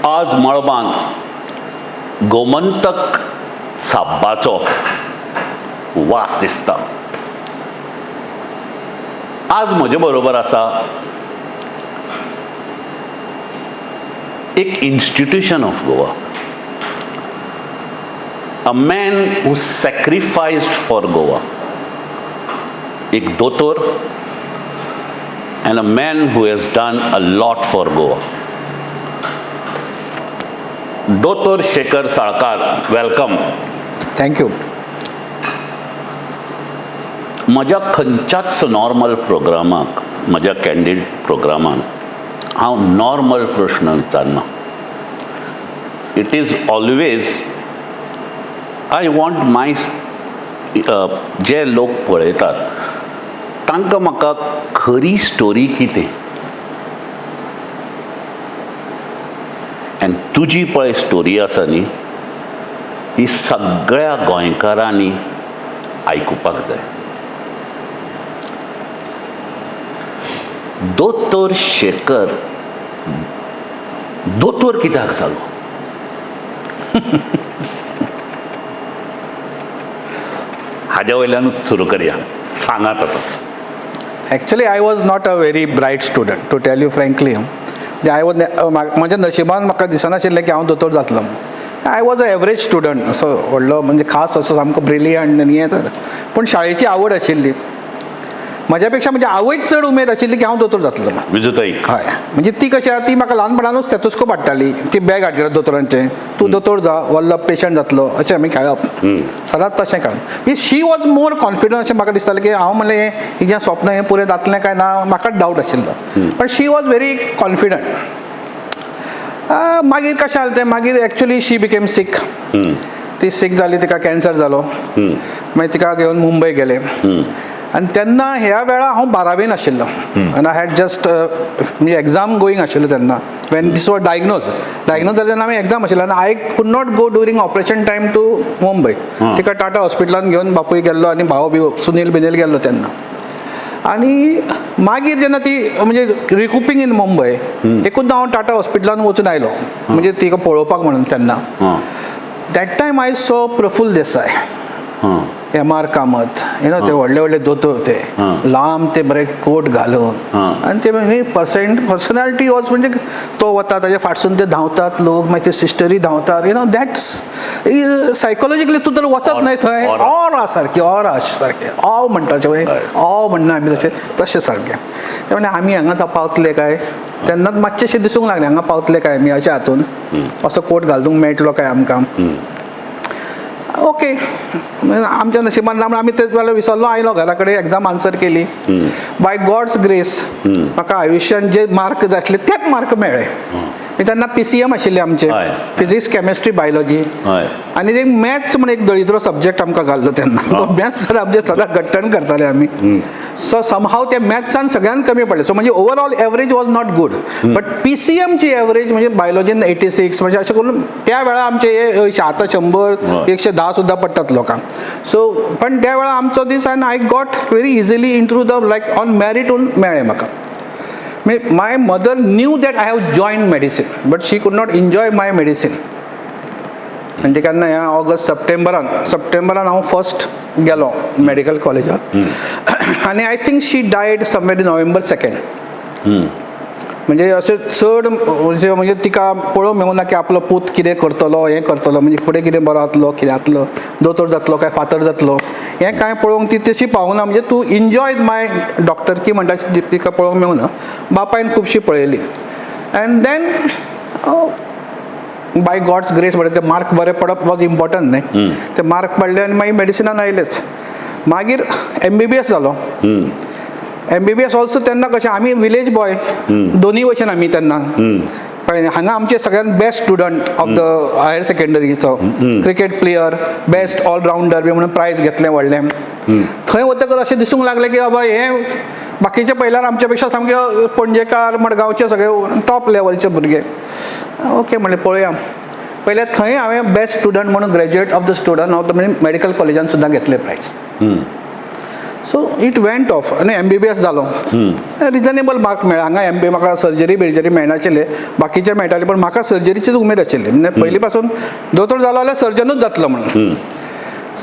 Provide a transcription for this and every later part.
आज मळबान गोमंतक साब्बाचो वास दिसता. आज म्हजे बरोबर आसा एक institution of Goa, a man who sacrificed for Goa, एक दोतोर and a man who has done a lot for Goa. Dr. Shekhar Salkar, welcome. Thank you. म्हज्या खंयच्याच नॉर्मल प्रोग्रामाक, म्हज्या कॅन्डिड प्रोग्रामाक हांव नॉर्मल प्रश्न विचारना. It is always I want my जे लोक पळयतात तांकां म्हाका खरी स्टोरी कितें, आनी तुजी पळय स्टोरी आसा न्ही, ही सगळ्या गोंयकारांनी आयकुपाक जाय. दोतोर शेखर दोतोर कित्याक जालो? हाज्या वयल्यानूच सुरू करया. सांगात आता. Actually, I was not a very bright student, to tell you frankly. I was माझ्या नशिबान म्हाका दिसनाशिल्लें की हांव दोतोर जातलो. I was a average student, असो व्हडलो म्हणजे खास असो सामको ब्रिलियंट न्ही हें तर, पूण शाळेची आवड आशिल्ली. म्हज्या पेक्षा म्हणजे आवयक चड उमेद आशिल्ली की हांव दोतोर जातलो. विजुताई हय, म्हणजे ती कशी आहा, ती म्हाका ल्हानपणानूच स्टेथोस्कोप हाडटाली, ती बॅग हाडटाली दोतोरांचें, तूं दोतोर जा, व्हडलो पेशंट जातलो, अशें आमी खेळप. सदांच तशें खेळप. म्हणजे शी वॉज मोर कॉन्फिडंट अशें म्हाका दिसतालें की हांव म्हणलें हिजें स्वप्न हें पुरें जातलें काय ना, म्हाकाच डावट आशिल्लो. पण शी वॉज व्हेरी कॉन्फिडंट. मागीर कशें जालें तें, मागीर एक्चुली शी बिकेम सीक. ती सीक जाली, तिका कॅन्सर जालो. मागीर तिका घेवन मुंबय गेले. आनी तेन्ना ह्या वेळा हांव 12वीन आशिल्लो, आनी आय हॅड जस्ट म्हणजे एग्जाम गोईंग आशिल्लो तेन्ना, वेन दीस वॉज डायग्नोज जालें तेन्ना आमी एग्जाम आशिल्लो, आनी I could not go during operation time to Mumbai. तिका टाटा हॉस्पिटलान घेवन बापूय गेल्लो आनी भाव बी सुनील बिनील गेल्लो तेन्ना. आनी मागीर जेन्ना ती म्हणजे रिकुपींग इन मुंबय, एकूचदां हांव टाटा हॉस्पिटलान वचून आयलो, म्हणजे तिका पळोवपाक म्हणून तेन्ना. That time I saw Praful देसाय, एम.आर. कामत, ते व्हडले व्हडले दोतोर ते, लांब ते बरे कोट घालून, आनी ते पर्सनॅलिटी वॉज म्हणजे तो वता ताच्या फाटसून ते धांवतात लोक, मागीर ते सिस्टरी धांवतात, दॅट्स सायकोलॉजिकली तूं तर वचत न्हय थंय, ऑरा सारकी, ऑरा सारकें, ऑव म्हणटाचे ऑव म्हणना आमी तशें सारकें. ते म्हणजे आमी हांगा पावतले काय, तेन्नाच मातशेंशें दिसूंक लागलें हांगा पावतले काय आमी अशें हातून, असो कोट घालूंक मेळटलो काय आमकां. ओके, आमच्या नशिबान ना, आमी तेच वेळार विसरलो, आयलो घरा कडेन, एग्जाम आन्सर केली. बाय गॉड्स ग्रेस म्हाका आयुश्यान जे मार्क जाय आसले तेच मार्क मेळ्ळे. तेन्ना PCM आशिल्ले आमचे, फिजिक्स केमिस्ट्री बायोलॉजी, आनी एक मॅथ्स म्हणून एक दळिद्रो सब्जेक्ट आमकां घाल्लो तेन्ना. तो मॅथ्स सर आमचे सदां घट्टण करताले आमी. सो समहाव ते मॅथ्सान सगळ्यान कमी पडले. सो म्हणजे overall average was not good, but PCMची एवरेज म्हणजे बायोलॉजीन 86, म्हणजे अशें करून त्या वेळार आमचे आतां 100, 110 सुद्दां पडटात लोकांक. सो पण त्या वेळार आमचो दीस, आनी I got very easily into the like on मॅरिटून मेळ्ळें म्हाका. My mother knew that I have joined medicine, but she could not enjoy my medicine. म्हणजे केन्ना ह्या ऑगस्ट सप्टेंबरान हांव फर्स्ट गेलो मेडिकल कॉलेजात, आनी I think she died somewhere in November 2nd. म्हणजे अशें चड म्हणजे तिका पळोवंक मेळूंक ना की आपलो पूत कितें करतलो, हें करतलो, म्हणजे फुडें कितें बरो जातलो, कितें जातलो, दोतोर जातलो काय फातर जातलो, हें कांय पळोवंक ती तशी पावूंक ना. म्हणजे तूं इन्जॉय माय डॉक्टर की म्हणटा तिका पळोवंक मेळूंक ना. बापायन खुबशी पळयली. And then by God's grace म्हणटा ते मार्क बरे पडप वॉज इम्पॉर्टंट न्हय. ते मार्क पडले आनी मागीर मेडिसिनान आयलेच. मागीर MBBS जालो. MBBS ऑल्सो तेन्ना कशें आमी विलेज बॉय, दोनी भशेन आमी तेन्ना हांगा आमचे सगळ्यात best student of the higher सेकंडरीचो, क्रिकेट प्लेयर, बेस्ट ऑलराउंडर बी म्हणून प्रायज घेतलें व्हडलें. थंय वतकर अशें दिसूंक लागलें की बाबा हें बाकीचे पयल्यार आमच्या पेक्षा सामके पणजेकार मडगांवचे सगळे टॉप लेवलचे भुरगे. ओके म्हणलें पळोवया. पयले थंय हांवें बेस्ट स्टुडंट म्हणून graduate of the student of the medical कॉलेजान सुद्दां घेतलें prize. So it went off आनी MBBS जालो रिजनेबल मार्क मेळ्ळे हांगा म्हाका सर्जरी बिर्जरी मेळनाशिल्ले बाकीचे मेळटाले पण म्हाका सर्जरीचीच उमेद आशिल्ली म्हणजे पयलीं पासून दोतोर जालो जाल्यार सर्जनूच जातलो म्हणून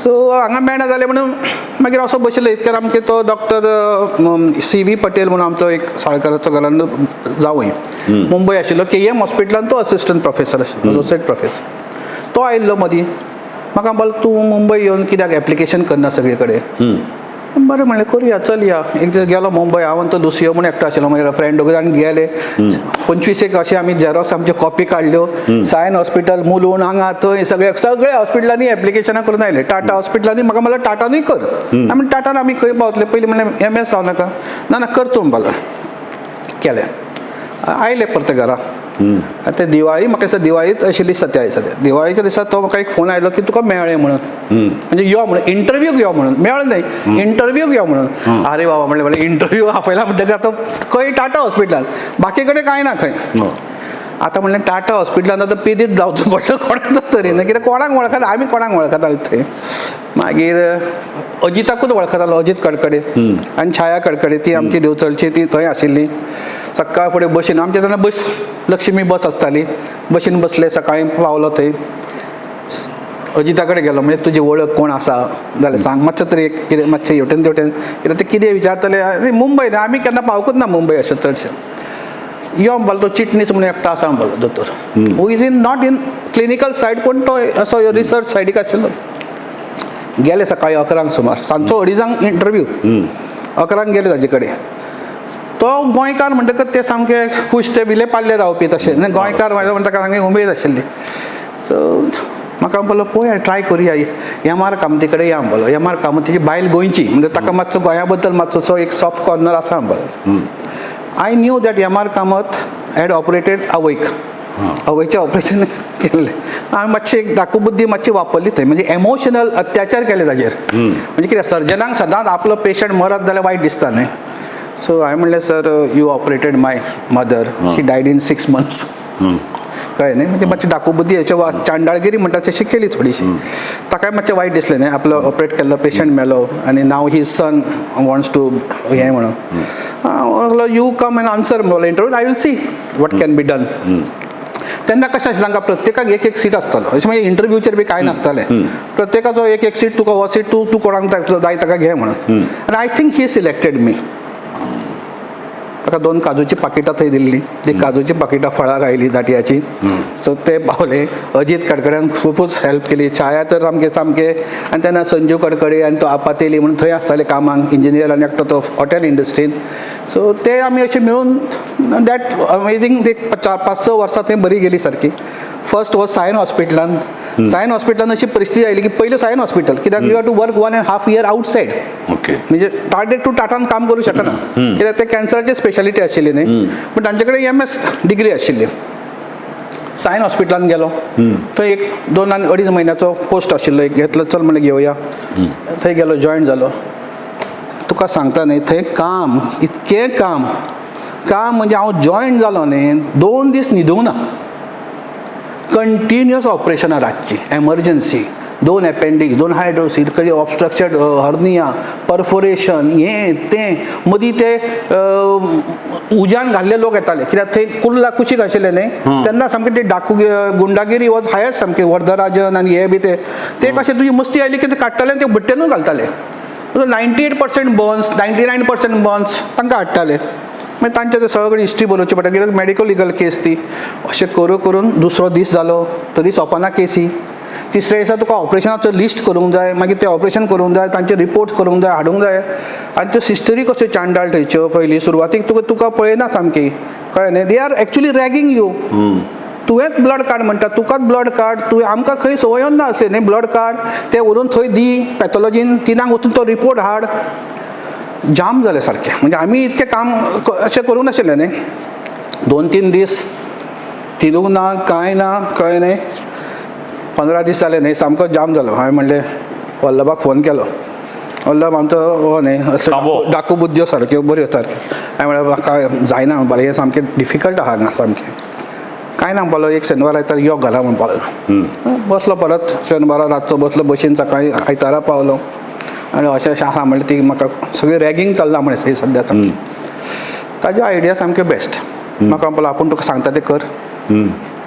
सो हांगा मेळना जालें म्हणून मागीर असो बशिल्लो इतक्यात आमचे तो डॉक्टर CV पटेल म्हणून आमचो एक साळकाराचो घरान जावंय मुंबय आशिल्लो KEM हॉस्पिटलान तो असिस्टंट प्रोफेसर आशिल्लो एसोसिएट प्रोफेसर तो आयिल्लो मदीं म्हाका म्हणपाक तूं मुंबय येवन कित्याक एप्लिकेशन करना सगळे कडेन बरें म्हणलें करुया चल या एक दीस गेलो मुंबय हांव आनी तो दुसयो म्हूण एकटो आशिल्लो म्हजे फ्रेंड दोग जाण गेले 25 अशें आमी झेरॉक्स आमच्यो कॉपी काडल्यो सायन हॉस्पिटल मुलूण हांगा थंय सगळे हॉस्पिटलांनी एप्लिकेशनां करून आयले टाटा हॉस्पिटलांनी म्हाका म्हणलें टाटानूय कर आमी टाटान आमी खंय पावतले पयलीं म्हणलें MS जावं नाका ना कर तूं म्हणपाक केलें आयले परते घरा आतां दिवाळी म्हाका दिसता दिवाळीच आशिल्ली सद्या दिवाळीच्या दिसा तो म्हाका एक फोन आयलो की तुका मेळ्ळें म्हणून म्हणजे यो म्हणून इंटरव्यूक यो म्हणून मेळ्ळें न्हय इंटरव्यूक यो म्हणून अरे बाबा म्हणलें इंटरव्यू आपयला म्हणटकीर आतां खंय टाटा हॉस्पिटलान बाकी कडेन कांय ना खंय आतां म्हणलें टाटा हॉस्पिटलान आतां पिदीत जावचो पडलो कोणाक तरी ना कित्याक कोणाक वळखता आमी कोणाक वळखताले थंय मागीर अजिताकूच वळखतालो अजित कडकडे आनी छाया कडकडे ती आमची देवचळची ती थंय आशिल्ली सकाळ फुडें बशीन आमच्या तेन्ना बस लक्ष्मी बस आसताली बशीन बसले सकाळीं पावलो थंय अजिता कडेन गेलो म्हणजे तुजी वळख कोण आसा जाल्यार सांग मातशें तरी कितें मातशें हेवटेन तेवटेन कित्याक ते कितें विचारतले अरे मुंबय न्हय आमी केन्ना पावकूच ना मुंबय अशें चडशें यो म्हणपालो तो चिटणीस म्हणून एकटो आसा म्हणपालो दोतोर हू is in not in clinical said पूण तो असो रिसर्च सायडीक आशिल्लो गेले सकाळीं 11 सुमार सांजचो 2:30 इंटरव्यू 11 गेले ताजे कडेन तो गोंयकार म्हणटकच ते सामके खूश ते विले पाल्ले रावपी तशे गोंयकार म्हणटा ताका सामकी उमेद आशिल्ली सो म्हाका म्हणपालो पळोवया ट्राय करुया MR कामती कडेन या म्हणपालो MR कामतीची बायल गोंयची म्हणजे ताका मातसो गोंया बद्दल मातसो एक सॉफ्ट कॉर्नर आसा म्हणपालो I knew that MR Kamat had operated आवयचें ऑपरेशन केल्लें हांवें मातशी एक दाखोबुद्दी मातशी वापरली थंय म्हणजे एमोशनल अत्याचार केले ताजेर म्हणजे कितें सर्जनाक सदांच आपलो पेशंट मरत जाल्यार वायट दिसता न्हय सो हांवें म्हणलें sir you operated my mother she died in 6 months कळ्ळें न्ही म्हणजे मातशी दाखोबुद्दी हेचे चांडाळगिरी म्हणटा तशी केली थोडीशी ताकाय मातशें वायट दिसलें न्ही आपलो ऑपरेट केल्लो पेशंट मेलो आनी नाव हीज सन वॉन्ट्स टू हें म्हणून यू कम एन आन्सर म्हणलो interview I will see what can be done तेन्ना कशें आशिल्लें हांगा प्रत्येकाक एक सीट आसतालो अशें म्हणजे इंटरव्यूचेर बी कांय नासतालें प्रत्येकाचो एक सीट तुका हो सीट तूं कोणाक जाय ताका घे म्हणून आनी I think he selected me ताका 2 काजूची पाकिटां थंय दिल्लीं ती काजूची पाकिटां फळां आयलीं दाटयाची सो ते पावले अजित कडकड्यान खुबूच हेल्प केली छाया तर सामके आनी तेन्ना संजू कडकडे आनी तो आपातेली म्हणून थंय आसताले कामाक इंजिनियर आनी एकटो तो हॉटेल इंडस्ट्रीन सो ते आमी अशें मेळून दॅट अमेझींग एक 5-6 वर्सां थंय बरी गेली सारकी फर्स्ट वॉज सायन हॉस्पिटलान अशी परिस्थिती आयली की पयलीं सायन हॉस्पिटल कित्याक you have to work 1.5 year outside म्हणजे डायरेक्ट तूं टाटान काम करूं शकना कित्याक ते कॅन्सराची स्पेशालिटी आशिल्ली न्ही पूण तांचे कडेन MS डिग्री आशिल्ली सायन हॉस्पिटलान गेलो थंय एक 2 आनी 2.5 म्हयन्याचो पोस्ट आशिल्लो एक घेतलो चल म्हणलें घेवया थंय गेलो जॉयन जालो तुका सांगता न्ही थंय काम इतकें काम म्हणजे हांव जॉयन जालो न्ही 2 दीस न्हिदूंक ना कंटिन्युअस ऑपरेशनां रातची एमर्जन्सी 2 एपेंडीक्स 2 हायड्रोसील कधी ऑबस्ट्रक्चर्ड हर्निया परफोरेशन हें तें मदीं ते उज्यान घाल्ले लोक येताले कित्याक थंय कुल्ला कुशीक आशिल्ले न्ही तेन्ना सामकें ते गुंडागिरी वॉज हायस्ट सामकें वरदराजन आनी हे बी ते कशें तुजी मस्ती आयली की ते काडटाले आनी ते भट्टेनूच घालताले 98% बर्न्स 99% बर्न्स तांकां हाडटाले मागीर तांचे ते सगळें हिस्ट्री बरोवची पडटा कित्याक मेडिकल लिगल केस ती अशें करून दुसरो दीस जालो तरी सोंपना केसी तिसऱ्या दिसा तुका ऑपरेशनाचो लिस्ट करूंक जाय मागीर ते ऑपरेशन करूंक जाय तांचे रिपोर्ट करूंक जाय हाडूंक जाय आनी त्यो सिस्टरी कश्यो चांडाळ थंयच्यो पयलीं सुरवातीक तुका पळयना सामकी कळ्ळें न्ही they are actually ragging you तुवेंच ब्लड कार्ड म्हणटा तुकाच ब्लड कार्ड तुवें आमकां खंय संवय ना अशें न्ही ब्लड कार्ड ते व्हरून थंय दी पॅथॉलॉजीन 3 वचून तो रिपोर्ट हाड जाम जालें सारकें म्हणजे आमी इतकें काम अशें करूंक नाशिल्लें न्ही 2-3 दीस तिनूक ना कांय ना कळ्ळें न्ही 15 दीस जाले न्ही सामको जाम जालो हांवें म्हणलें वल्लभाक फोन केलो वल्लभ आमचो हो न्ही असल्यो दाखोबुद्द्यो सारक्यो बऱ्यो सारक्यो हांवें म्हणलें म्हाका जायना म्हणपालें हें सामकें डिफिकल्ट आहा हांगा सामकें कांय ना म्हणपालो एक शेनवार आयतार यो घरा म्हणपालो बसलो परत शेनवारा रातचो बसलो बशीन सकाळीं आयतारा पावलो आनी अशें अशें आहा म्हणल्यार ती म्हाका सगळी रॅगिंग चल्लां म्हण हे सद्याचं ताज्यो आयडिया सामक्यो बेस्ट म्हाका म्हणपाक आपूण तुका सांगता तें कर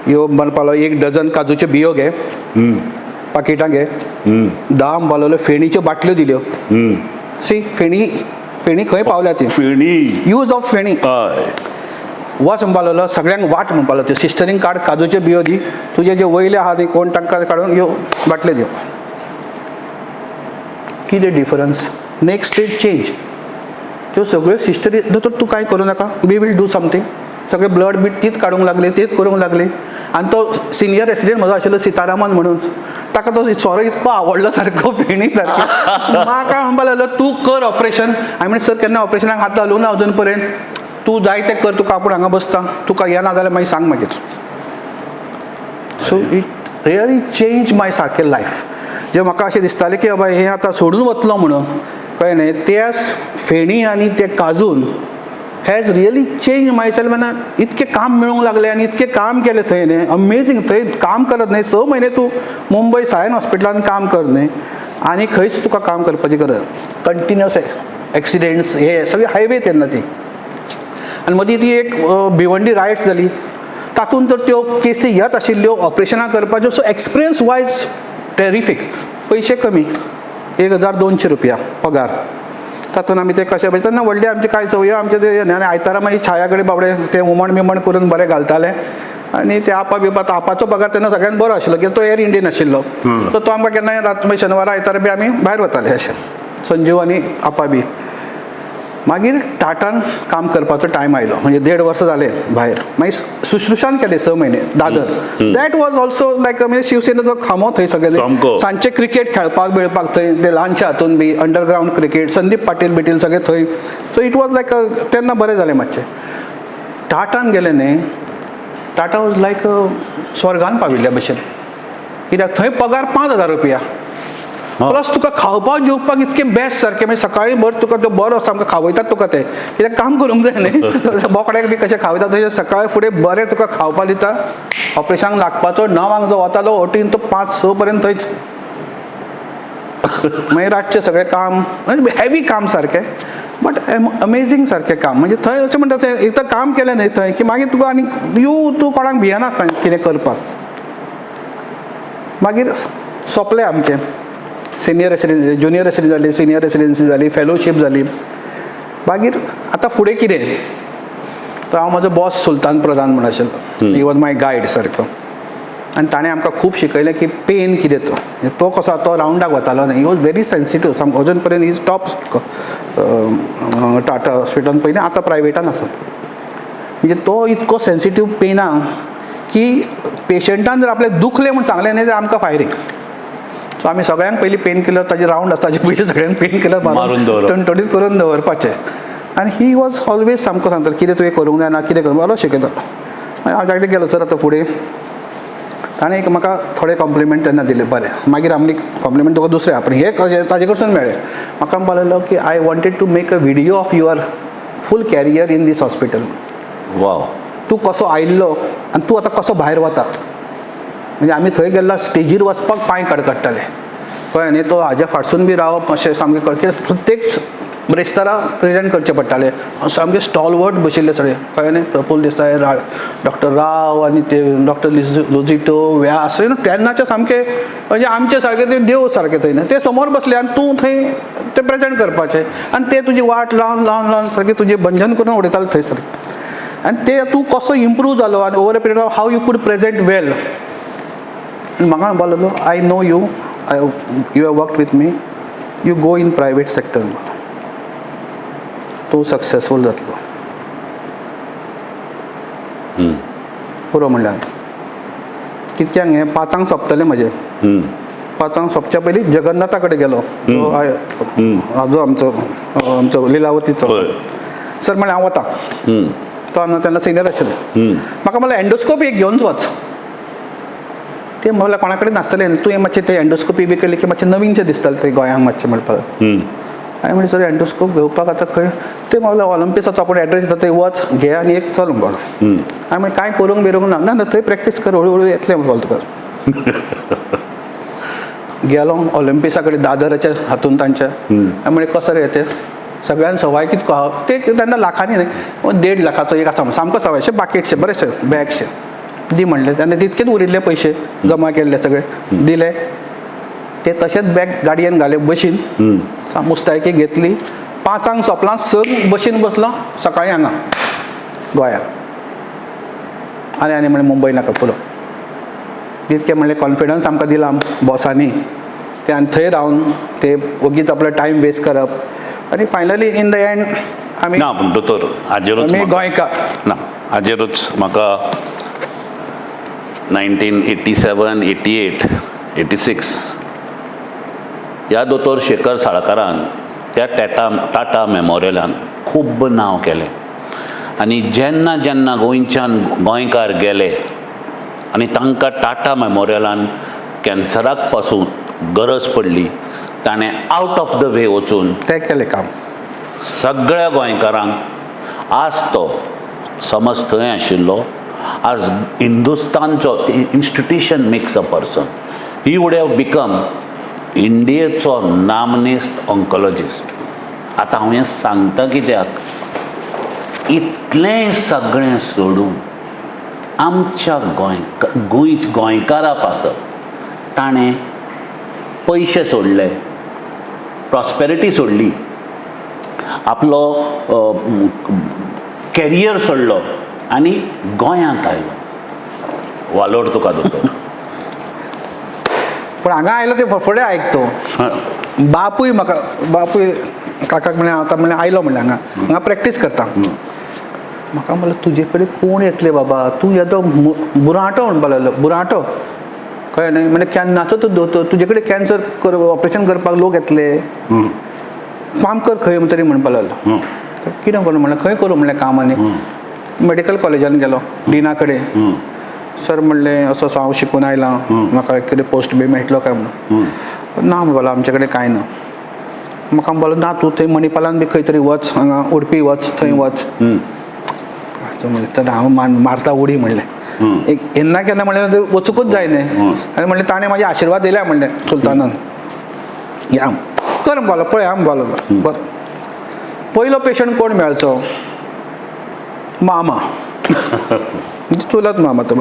ह्यो म्हणपालो 1 डझन काजूच्यो बियो घे पाकिटां घे 10 म्हणपालो फेणीच्यो बाटल्यो दिल्यो सी फेणी खंय पावल्या ती फेणी यूज ऑफ फेणी हय वच म्हणपालो सगळ्यांक वाट म्हणपालो त्यो सिस्टरींक काड काजूच्यो बियो दी तुजे जे वयले आहा न्ही कोण तांकां काडून ह्यो बाटल्यो दिवं कितें डिफरन्स नेक्स्ट स्टेज चेंज त्यो सगळ्यो सिस्टरी दोतोर तूं कांय करूं नाका वी वील डू समथींग सगळे ब्लड बीट तीच काडूंक लागले तीच करूंक लागली आनी तो सिनियर रेसिडेंट म्हजो आशिल्लो सितारामन म्हणून ताका तो सोरो इतको आवडलो सारको फेणी सारको म्हाका म्हणपाक लागलो तूं कर ऑपरेशन हांवें म्हणलें सर केन्ना ऑपरेशनाक हात घालूं ना अजून पर्यंत तूं जाय तें कर तुका आपूण हांगा बसता तुका येना जाल्यार मागीर सांग मागीर सो इट रियली चेंज माय सारकें लायफ जें म्हाका अशें दिसतालें की बाबा हें आतां सोडून वतलो म्हणून कळ्ळें न्ही त्या फेणी आनी ते काजून has really change myself आनी इतकें काम मेळूंक लागलें आनी इतकें काम केलें थंय न्ही अमेझींग थंय काम करत न्ही 6 म्हयने तूं मुंबय सायन हॉस्पिटलान काम कर न्ही आनी खंयच तुका काम करपाची गरज कंटिन्युअस एक्सिडेंट्स हे सगळी हायवे तेन्ना ती आनी मदीं ती एक भिवंडी रायट्स जाली तातूंत तर त्यो केसी येत आशिल्ल्यो ऑपरेशनां करपाच्यो सो एक्सपिरियन्स वायज टेरिफीक पयशे कमी 1200 रुपया पगार तातूंत आमी ते कशें पळय तेन्ना व्हडले आमचे कांय सवयो आमचे ते आनी आयतारा मागीर छाया कडेन बाबडे ते हुमण बिमण करून बरें घालताले आनी ते आपा बिपा आपाचो पगार तेन्ना सगळ्यान बरो आशिल्लो कित्याक तो एअर इंडियन आशिल्लो सो तो आमकां केन्नाय रात शेनवारा आयतारा बी आमी भायर वताले अशें संजीव आनी आपा बी मागीर टाटान काम करपाचो टायम आयलो म्हणजे 1.5 वर्स जाले भायर मागीर शुश्रुशान केले 6 म्हयने दादर दॅट वॉज ऑल्सो लायक म्हणजे शिवसेनेचो खामो थंय सगळे सांजचे क्रिकेट खेळपाक बिळपाक थंय ते ल्हानशे हातून बी अंडरग्रावंड क्रिकेट संदीप पाटील बिटील सगळे थंय सो इट वॉज लायक तेन्ना बरें जालें मातशें टाटान गेले न्ही टाटा वॉज लायक स्वर्गान पाविल्ल्या भशेन कित्याक थंय पगार 5,000 रुपया प्लस तुका खावपाक जेवपाक इतकें बेस्ट सारकें म्हणजे सकाळी भर तुका तो बरो सामको खावयतात तुका ते कित्याक काम करूंक जाय न्ही बोकड्याक बी कशें खावयता तशें सकाळी फुडें बरें तुका खावपाक दिता ऑपरेशनाक लागपाचो 9 जो वतालो ओटीन तो 5-6 पर्यंत थंयच मागीर रातचें सगळें काम म्हणजे हेवी काम सारकें बट अमेझींग सारकें काम म्हणजे थंय अशें म्हणटा थंय एकदां काम केलें न्ही थंय की मागीर तुका आनी तूं कोणाक भियेना कितें करपाक मागीर सोंपलें आमचें सिनियर रेसिडेन्सी ज्युनियर रेसिडेन्सी जाली सिनियर रेसिडेन्सी जाली फेलोशीप जाली मागीर आतां फुडें कितें तर हांव म्हजो बॉस सुलतान प्रधान म्हण आशिल्लो ही वॉज माय गायड सारको आनी ताणें आमकां खूब शिकयलें की पेन कितें तो कसो तो रावंडाक वतालो न्ही ही वॉज व्हेरी सेन्सिटीव सामको अजून पर्यंत इज टॉप टाटा हॉस्पिटलान पयलीं आतां प्रायवेटान आसा म्हणजे तो इतको सेन्सिटीव पेनाक की पेशंटान जर आपलें दुखलें म्हूण सांगलें न्ही जाल्यार आमकां फायरींग सो आमी सगळ्यांक पयलीं पेन किलर ताजे रावंड आसता ताजे पयलीं सगळ्यांक पेन किलर मारून टणटणीत करून दवरपाचें आनी ही वॉज ऑलवेज सामको सांगता कितें तुवें करूंक जाय ना कितें करूंक बरो शिकयतालो हांव ताजे कडेन गेलो सर आतां फुडें ताणें एक म्हाका थोडे कॉम्प्लिमेंट तेन्ना दिले बरें मागीर आमली कॉम्प्लिमेंट तुका दुसरें पूण हे ताजे कडसून मेळ्ळें म्हाका म्हणपाक लागलो की I wanted to make a video of your full career in this hospital wow तूं कसो आयिल्लो आनी तूं आतां कसो भायर वता म्हणजे आमी थंय गेल्लो स्टेजीर वचपाक पांय कडकडटाले कळ्ळें न्ही तो हाज्या फाटसून बी रावप अशें सामकें कित्याक प्रत्येक ब्रेस्तारा प्रेजेंट करचें पडटालें सामकें स्टॉलवर्ड बशिल्ले सगळे कळ्ळें न्ही प्रफुल्ल देसाय डॉक्टर राव आनी ते डॉक्टर लुजिटो व्यास तेन्नाचे सामकें म्हणजे आमचे सारकें ते देव सारकें थंय न्ही ते समोर बसले आनी तूं थंय ते प्रेजेंट करपाचें आनी ते तुजी वाट लावन लावन लावन सारकें तुजें बंधन करून उडयताले थंय सारकें आनी ते तूं कसो इम्प्रूव जालो आनी over a period of how you could present well म्हाका म्हणपाक लागलो I know you have worked with me you go in private sector तूं सक्सेसफूल जातलो पुरो म्हणलें हांवें कितक्यांक हें 5 सोंपतलें म्हजें 5 सोंपच्या पयलीं जगन्नाथा कडेन गेलो हाजो आमचो लिलावतीचो सर म्हणलें हांव वता तो तेन्ना सिनियर आशिल्लो म्हाका म्हणलें एंडोस्कोपी एक घेवन वच ते म्हणल्यार कोणा कडेन नासतलें तुवें मातशें ते एंडोस्कोपी बी केली की मातशें नवीनशें दिसतालें थंय गोंयांक मातशें म्हणपाक हांवें म्हणलें सर एंडोस्कोप घेवपाक आतां खंय ते म्हणल्यार ऑलिंपिक्साचो आपूण एड्रेस दिता थंय वच घे आनी एक चल म्हणपाक हांवें म्हणलें कांय करूंक बिरूंक ना ना थंय प्रॅक्टीस कर हळू हळू येतलें म्हणपाक तुका गेलो ऑलिम्पिक्सा कडेन दादराच्या हातून तांच्या म्हणजे कसं रे ते सगळ्यांक सवाय कितको आहा ते तेन्ना लाखांनी न्ही 1.5 लाखाचो एक आसा सामको सवायशे बाकेटशे बरेशे बॅगशे दी म्हणले तेन्ना तितकेच उरिल्ले पयशे जमा केल्ले सगळे दिले ते तशेंच बॅग गाडयेन घाले बशीन मुस्तायकी घेतली 5 सोंपलां 6 बशीन बसलो सकाळीं हांगा गोंयांत आनी म्हणलें मुंबय नाका पुरो तितकें म्हणलें कॉन्फिडन्स आमकां दिला बॉसांनी ते आनी थंय रावन ते वगीच आपलो टायम वेस्ट करप आनी फायनली इन द एंड आमी ना पूण दोतोर हाजेरूच गोंयकार ना हाजेरूच म्हाका 1987, 88, 86 ह्या दोतोर शेखर साळकारान त्या टाटा मेमोरियलान खूब नांव केलें आनी जेन्ना जेन्ना गोंयच्यान गोंयकार गेले आनी तांकां टाटा मेमोरियलान कॅन्सराक पासून गरज पडली ताणें आवट ऑफ द वे वचून तें केलें काम सगळ्या गोंयकारांक आज तो समज थंय आशिल्लो आज हिंदुस्तानचो institution makes a person he would have become इंडियेचो नामनेस्त ऑन्कोलॉजिस्ट आतां हांव हें सांगता कित्याक इतलें सगळें सोडून आमच्या गोंयकाराक आसप ताणें पयशे सोडले प्रॉस्पेरिटी सोडली आपलो कॅरियर सोडलो आनी गोंयांत आयलो वालोड तुका दोतोर पूण हांगा आयलो ते फुडें आयकतो बापूय काकाक म्हणलें आतां म्हणलें आयलो म्हणलें हांगा प्रॅक्टीस करता म्हाका म्हणलें तुजे कडेन कोण येतले बाबा तूं येदो बुराटो म्हणपा लागलो बुराटो कळ्ळें न्ही म्हणजे केन्नाचो तूं दोतोर तुजे कडेन कॅन्सर ऑपरेशन करपाक लोक येतले काम कर खंय तरी म्हणपा लागलो कितें करूं म्हणलें खंय करूं म्हणलें काम आनी मेडिकल कॉलेजान गेलो डिना कडेन सर म्हणलें असो हांव शिकून आयलां म्हाका कितें पोस्ट बी मेळटलो काय म्हणून ना म्हणपाक आमचे कडेन कांय ना म्हाका म्हणपाक ना तूं थंय मणिपालान बी खंय तरी वच हांगा उडपी वच थंय वच म्हणलें तर हांव मारता उडी म्हणलें एक येन्ना केन्ना म्हणलें वचूंकूच जाय न्ही आनी म्हणलें ताणें म्हाजे आशिर्वाद दिल्या म्हणलें सुलतानान या कर म्हणपाक पळय आं म्हणपाक बरें पयलो पेशंट कोण मेळचो मामा चुलत मामा तो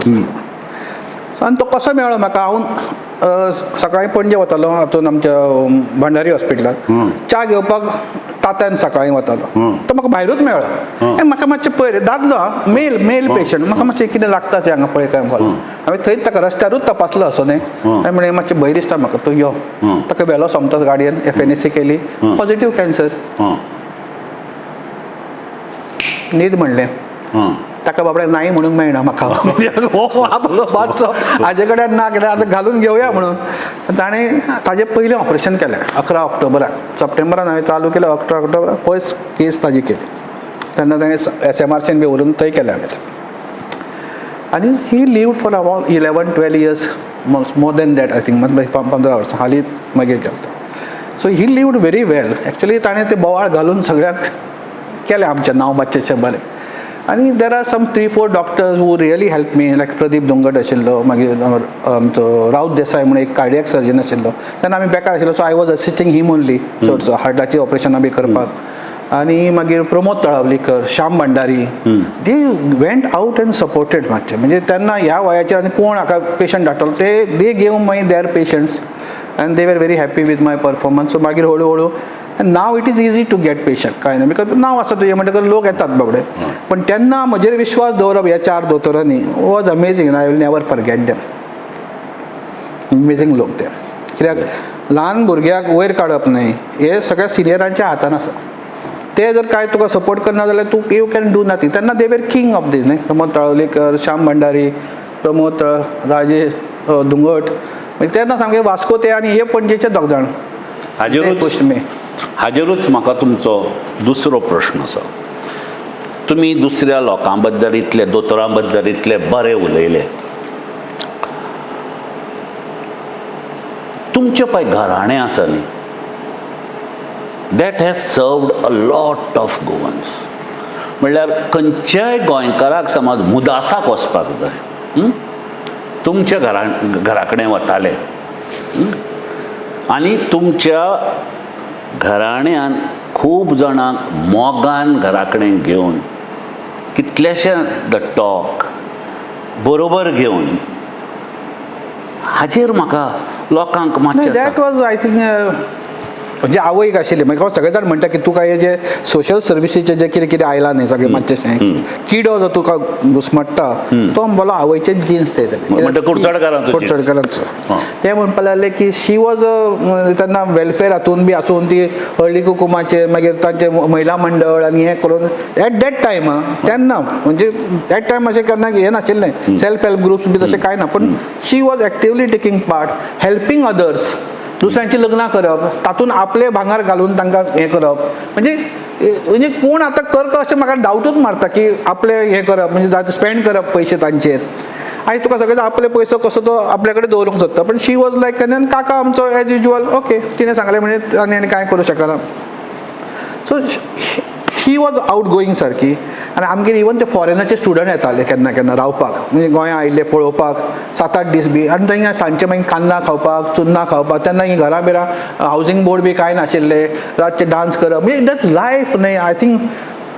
आनी तो कसो मेळ्ळो म्हाका हांव सकाळीं पणजे वतालो हातून आमच्या भंडारी हॉस्पिटलांत च्या घेवपाक तात्यान सकाळीं वतालो तो म्हाका भायरूच मेळ्ळो म्हाका मातशें पळय दादलो मेल पेशंट म्हाका मातशें कितें लागता तें हांगा पळय काय म्हणपाक हांवें थंयच ताका रस्त्यारूच तपासलो असो न्ही हांवें म्हणलें मातशें भंय दिसता म्हाका तूं यो ताका व्हेलो सोमतोच गाडयेन FNAC केली पॉझिटीव कॅन्सर न्हीद म्हणलें ताका बाबड्या नाही म्हणूंक मेळना म्हाका बादचो हाजे कडेन ना कितें आतां घालून घेवया म्हणून ताणें ताजें पयलें ऑपरेशन केलें 11 ऑक्टोबराक सप्टेंबरान हांवें चालू केलें 11 ऑक्टोबराक फर्स्ट केस ताजी केली तेन्ना ताणें SMRCन बी व्हरून थंय केलें हांवें आनी ही lived for about 11-12 years more than that I think 15 वर्सां हालीं मागीर गेलो सो ही लिव्ड व्हेरी वेल एक्चुली ताणें ते बोवाळ घालून सगळ्याक केलें आमचें नांव मातशें बरें आनी there are some 3-4 doctors who really help me like Pradeep Dongat आशिल्लो मागीर आमचो राऊत देसाय म्हणून एक कार्डियक सर्जन आशिल्लो तेन्ना आमी बेकार आशिल्लो so I was assisting him only चडसो हार्टाची ऑपरेशनां बी करपाक आनी मागीर Pramod Talaulikar Shyam Bhandari they went out and supported मातशें म्हणजे तेन्ना ह्या वयाचेर आनी कोण हाका पेशंट धाडटलो दे गेव मागीर देर patients and they were very happy with my performance so मागीर हळू हळू and now it is easy to get patient काय ना बिकॉज नाव आसा तुजें म्हणटकर लोक येतात बाबडे पण तेन्ना म्हजेर विश्वास दवरप ह्या 4 दोतोरांनी was amazing I will never forget them amazing लोक ते कित्याक ल्हान भुरग्याक वयर काडप न्ही हे सगळ्या सिनियरांच्या हातान आसा ते जर काय तुका सपोर्ट करना जाल्यार तूं यू कॅन डू नथींग तेन्ना they were king of these न्ही प्रमोद तळवलीकर श्याम भंडारी प्रमोद राजेश दुंगट तेन्ना सामकें वास्को ते आनी हे पणजेचे दोग जाण हाजेरूच म्हाका तुमचो दुसरो प्रश्न आसा तुमी दुसऱ्या लोकां बद्दल इतले दोतोरां बद्दल इतले बरें उलयले तुमचें पळय घराणें आसा न्ही that has served a lot of Goans म्हणल्यार खंयच्याय गोंयकाराक समज मुदासाक वचपाक जाय तुमच्या घरा कडेन वताले आनी तुमच्या घराण्यान खूब जाणांक मोगान घरा कडेन घेवन कितलेशे द टॉक बरोबर घेवन हाजेर म्हाका लोकांक मातशें दॅट वॉज आय थिंक म्हणजे आवयक आशिल्ली मागीर सगळे जाण म्हणटा की तुका हे जे सोशल सर्विसीचे जे कितें कितें आयलां न्ही सगळें मातशें किडो जो तुका घुस्मट्टा तो बोलो आवयचे जिन्स ते म्हणजे कुडचडकरांचो ते म्हणपाक लागले की शी वॉज तेन्ना वेलफेअर हातून बी आसून ती हळदी कुकुमाचे मागीर तांचे महिला मंडळ आनी हें करून एट दॅट टायम तेन्ना म्हणजे दॅट टायम अशें केन्ना हें नाशिल्लें सेल्फ हेल्प ग्रुप्स बी तशें कांय ना पण she was actively taking part helping others दुसऱ्यांची लग्नां करप तातूंत आपले भांगर घालून तांकां हें करप म्हणजे कोण आतां करता अशें म्हाका डावटूच मारता की आपले हें करप म्हणजे स्पेंड करप पयशे तांचेर आयज तुका सगळे आपले पयसो कसो तो आपल्या कडेन दवरूंक सोदता पण शी वॉज लायक आनी काका आमचो एज युजल ओके तिणें सांगलें म्हणजे आनी कांय करूं शकना so she was out going सारकी आनी आमगेर इवन ते फॉरेनाचे स्टुडंट येताले केन्ना केन्ना रावपाक म्हणजे गोंया आयिल्ले पळोवपाक 7-8 दीस बी आनी थंय सांजचे मागीर कांदा खावपाक चुन्ना खावपाक तेन्ना ही घरा बिरा हावजींग बोर्ड बी कांय नाशिल्ले रातचे डान्स करप म्हणजे दॅट लायफ न्ही I think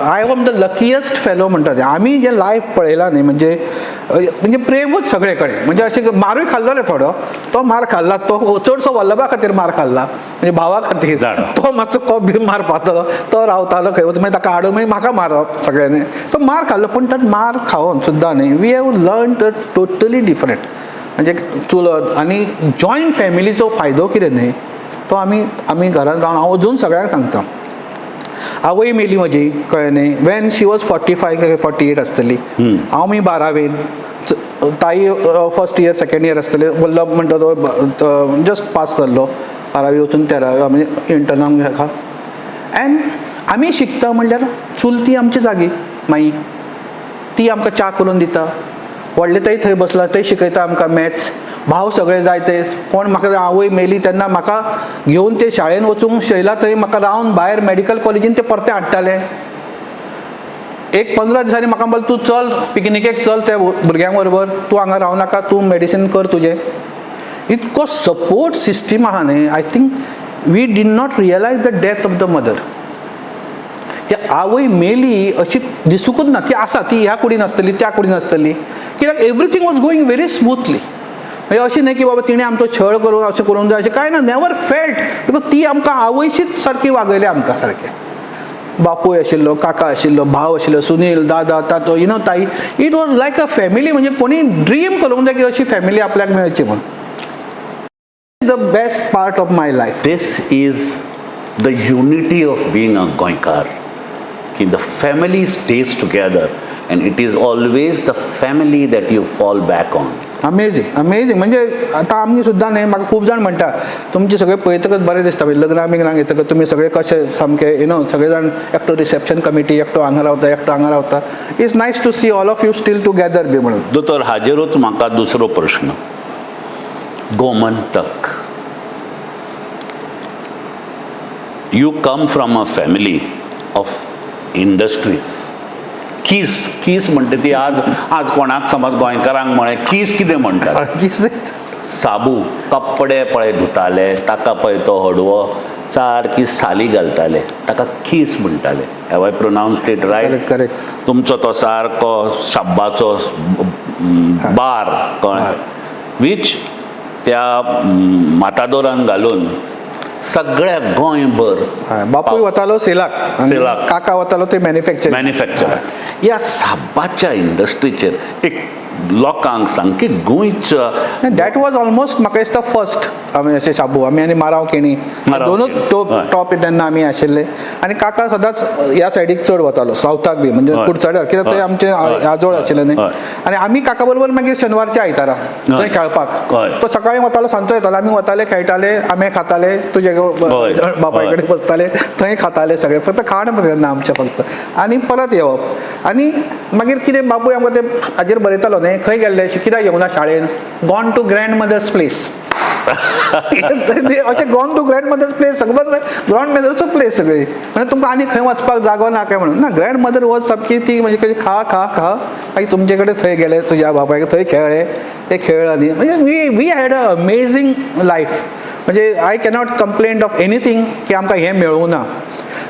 I was the luckiest fellow म्हणटा ते आमी जे लायफ पळयलां न्ही म्हणजे प्रेमूच सगळे कडेन म्हणजे अशें मारूय खाल्लोले थोडो तो मार खाल्ला तो चडसो वल्लभा खातीर मार खाल्ला म्हणजे भावा खातीर तो मातसो कप बी मार पावतालो तो रावतालो खंय वचून मागीर ताका हाडून मागीर म्हाका मारप सगळ्यांनी तो मार खाल्लो पूण तो मार खावन सुद्दां न्ही we have learn totally different म्हणजे चुलत आनी जॉयंट फॅमिलीचो फायदो कितें न्ही तो आमी घरांत रावन हांव अजून सगळ्यांक सांगता आवय मेली म्हजी कळ्ळें न्ही वेन शी वॉज 45-48 आसतली हांव मागीर 12वीन ताई फर्स्ट इयर सेकंड इयर आसतले वल्लभ म्हणटा तो जस्ट पास जाल्लो 12वी वचून 13वी म्हणजे इंटर्नाक हेका एन्ड आमी शिकता म्हणल्यार चुलती आमची जागी माई ती आमकां च्या करून दिता व्हडले ताई थंय बसला थंय शिकयता आमकां मॅथ्स भाव सगळे जाय ते कोण म्हाका आवय मेली तेन्ना म्हाका घेवन ते शाळेन वचूंक शैला थंय म्हाका रावन भायर मेडिकल कॉलेजीन ते परते हाडटाले एक 15 दिसांनी म्हाका म्हणलें तूं चल पिकनिकेक चल त्या भुरग्यां बरोबर तूं हांगा रावं नाका तूं मेडिसीन कर तुजें इतको सपोर्ट सिस्टीम आहा न्ही I think we did not realise the death of the mother आवय मेली अशी दिसूंकूच ना ती आसा ती ह्या कुडीन आसतली त्या कुडीन आसतली कित्याक everything was going very smoothly म्हणजे अशें न्ही की बाबा तिणें आमचो छळ करून अशें करूंक जाय अशें कांय ना नेवर फेल्ट बिकॉज ती आमकां आवयशीच सारकी वागयली आमकां सारकें बापूय आशिल्लो काका आशिल्लो भाव आशिल्लो सुनील दादा तातो ताई it was like a family म्हणजे कोणी ड्रीम करूंक जाय की अशी फॅमिली आपल्याक मेळची म्हणून the best part of my life this is the unity of being a गोंयकार की the family stage together and it is always the family that you fall back on. Amazing म्हणजे आता आमची सुद्दां न्ही म्हाका खूब जाण म्हणटा तुमचे सगळे पळयतकच बरें दिसता लग्नाक बिग्नाक येतकच तुमी सगळे कशे सामके सगळे जाण एकटो रिसेप्शन कमिटी एकटो हांगा रावता एकटो हांगा रावता it's nice to see all of you still together बी म्हणून दोतोर हाजेरूच म्हाका दुसरो प्रश्न Gomantak you come from a family of industries कीस म्हणटा ती आज कोणाक समज गोंयकारांक म्हळें कीस कितें म्हणटात साबू कपडे पळय धुताले ताका पळय तो हडवो सारकी साली घालताले ताका कीस म्हणटाले have I pronounced it right correct तुमचो तो सारको शाब्बाचो बार कळ्ळें वीच त्या मातादोरान घालून सगळ्या गोंयभर बापूय वतालो सेलाक काका वतालो ते मॅन्युफॅक्चर ह्या साबाच्या इंडस्ट्रीचेर एक लोकांक सांग की गोंयच्या दॅट वॉज ऑलमोस्ट म्हाका दिसता फर्स्ट आमी अशें शाबू आनी माराव केणी दोनूच टॉप तेन्ना आमी आशिल्ले आनी काका सदांच ह्या सायडीक चड वतालो सावथाक बी म्हणजे कुडचड्यार कित्याक थंय आमचे आजोळ आशिल्ले न्ही आनी आमी काका बरोबर मागीर शेनवारच्या आयतारा थंय खेळपाक तो सकाळीं वतालो सांजचो येतालो आमी वताले खेळटाले आमे खाताले तुजे बापाय कडेन बसताले थंय खाताले सगळे फक्त खाण तेन्ना आमचें फक्त आनी परत येवप आनी मागीर कितें बापूय आमकां ते हाजेर बरयतालो न्ही खंय गेल्ले कित्याक येवना शाळेन gone to grandmother's place अशें gone to grandmother's place सगळं ग्रँड मदरचो प्लेस सगळी म्हणजे तुमकां आनी खंय वचपाक जागो ना काय म्हणून ना ग्रँड मदर वच सामकी ती म्हणजे कशी खा मागीर तुमचे कडेन थंय गेले तुज्या बापायक थंय खेळ्ळे ते खेळ आनी म्हणजे we had a amazing life म्हणजे I cannot complaint of anything की आमकां हें मेळूं ना.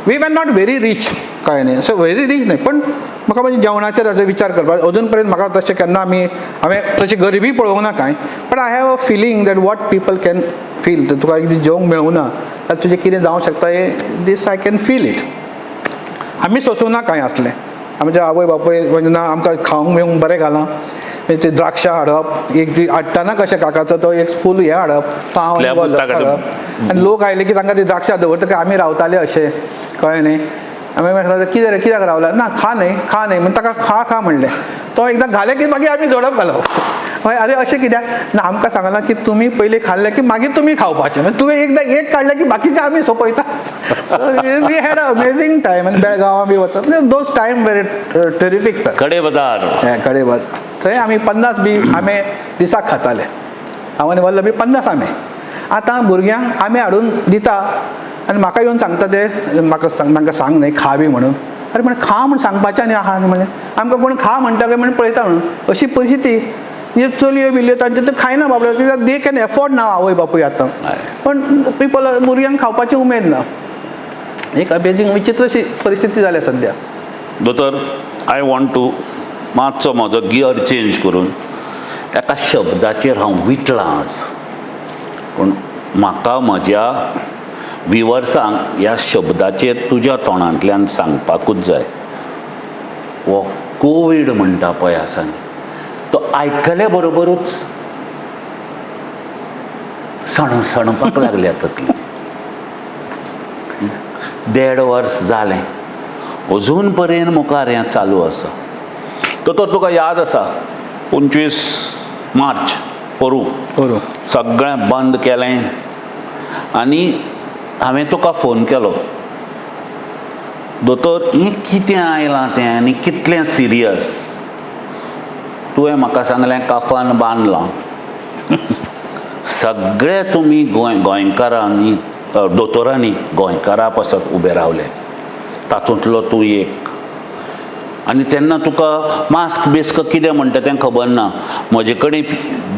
We were not very reach, कळ्ळें न्ही, सो व्हेरी रीच न्ही, पण म्हाका म्हणजे जेवणाचेर हाजो विचार करपाक अजून पर्यंत म्हाका तशें केन्ना हांवें तशी गरिबी पळोवंक ना कांय, but I have a feeling that what people can feel. तुका एक दीस जेवंक मेळूं ना जाल्यार तुजें कितें जावंक शकता हें दीस आय कॅन फील इट. आमी सोंसूं ना कांय आसलें, आमच्या आवय बापूय म्हणजे ना आमकां खावंक बिवंक बरें घालां, ते द्राक्षां हाडप, एक ती हाडटाना कशें काकाचो तो एक फूल हें हाडप, पाव Slab उरता हाडप, आनी लोक आयले की तांकां ती द्राक्षां दवरतकीर आमी रावताले अशें, कळ्ळें न्ही. आमी म्हणटाले कितें रे कित्याक रावला, ना खा न्ही म्हण ताका खा म्हणलें. तो एकदां घालें की मागीर आमी जोडप घालप. अरे अशें कित्याक ना, आमकां सांगलां की तुमी पयलीं खाल्लें की मागीर तुमी खावपाचें, म्हणजे तुवें एकदां एक काडलें की बाकीचें आमी सोंपयता. We had a amazing time. आनी बेळगांवां बी वचप, those time very terrific sir. कडे बाजार कडे बाजार थंय आमी 50 बी आंबे दिसाक खाताले. हांव आनी वल्लभी 50 आंबे. आतां भुरग्यांक आंबे हाडून दिता आनी म्हाका येवन सांगता ते म्हाका तांकां सांग न्ही खा बी म्हणून. अरे म्हण खा म्हण सांगपाचें आनी आहा न्ही, म्हणलें आमकां कोण खा म्हणटा काय म्हण पळयता म्हणून. अशी परिस्थिती, म्हणजे चलयो बिलयो तांचे ते खायना बाबडे, कित्याक दे कॅन एफोर्ड ना आवय बापूय आतां, पण पीपल भुरग्यांक खावपाची उमेद ना. एक अमेझींग विचित्रशी परिस्थिती जाल्या सद्या. दोतोर, आय वॉन्ट टू मातसो म्हजो गियर चेंज करून एका शब्दाचेर हांव विटलां आज, पूण म्हाका म्हज्या व्हिवर्सांक ह्या शब्दाचेर तुज्या तोंडांतल्यान सांगपाकूच जाय. हो कोवीड म्हणटा पळय आसा न्ही, तो आयकले बरोबरूच सणपाक लागल्या तकली. 1.5 वर्स जालें, अजून पर्यंत मुखार हें चालू आसा. तो तुका याद आसा 25 मार्च पोरू सगळें बंद केलें आनी हांवें तुका फोन केलो, दोतोर हें कितें आयलां तें आनी कितलें सिरियस. तुवें म्हाका सांगलें कफन बांदलां. सगळे तुमी गोंयकारांनी दोतोरांनी गोंयकारा पासत उबे रावले, तातूंतलो तूं एक. आनी तेन्ना तुका मास्क बिस्क कितें म्हणटा तें खबर ना. म्हजे कडेन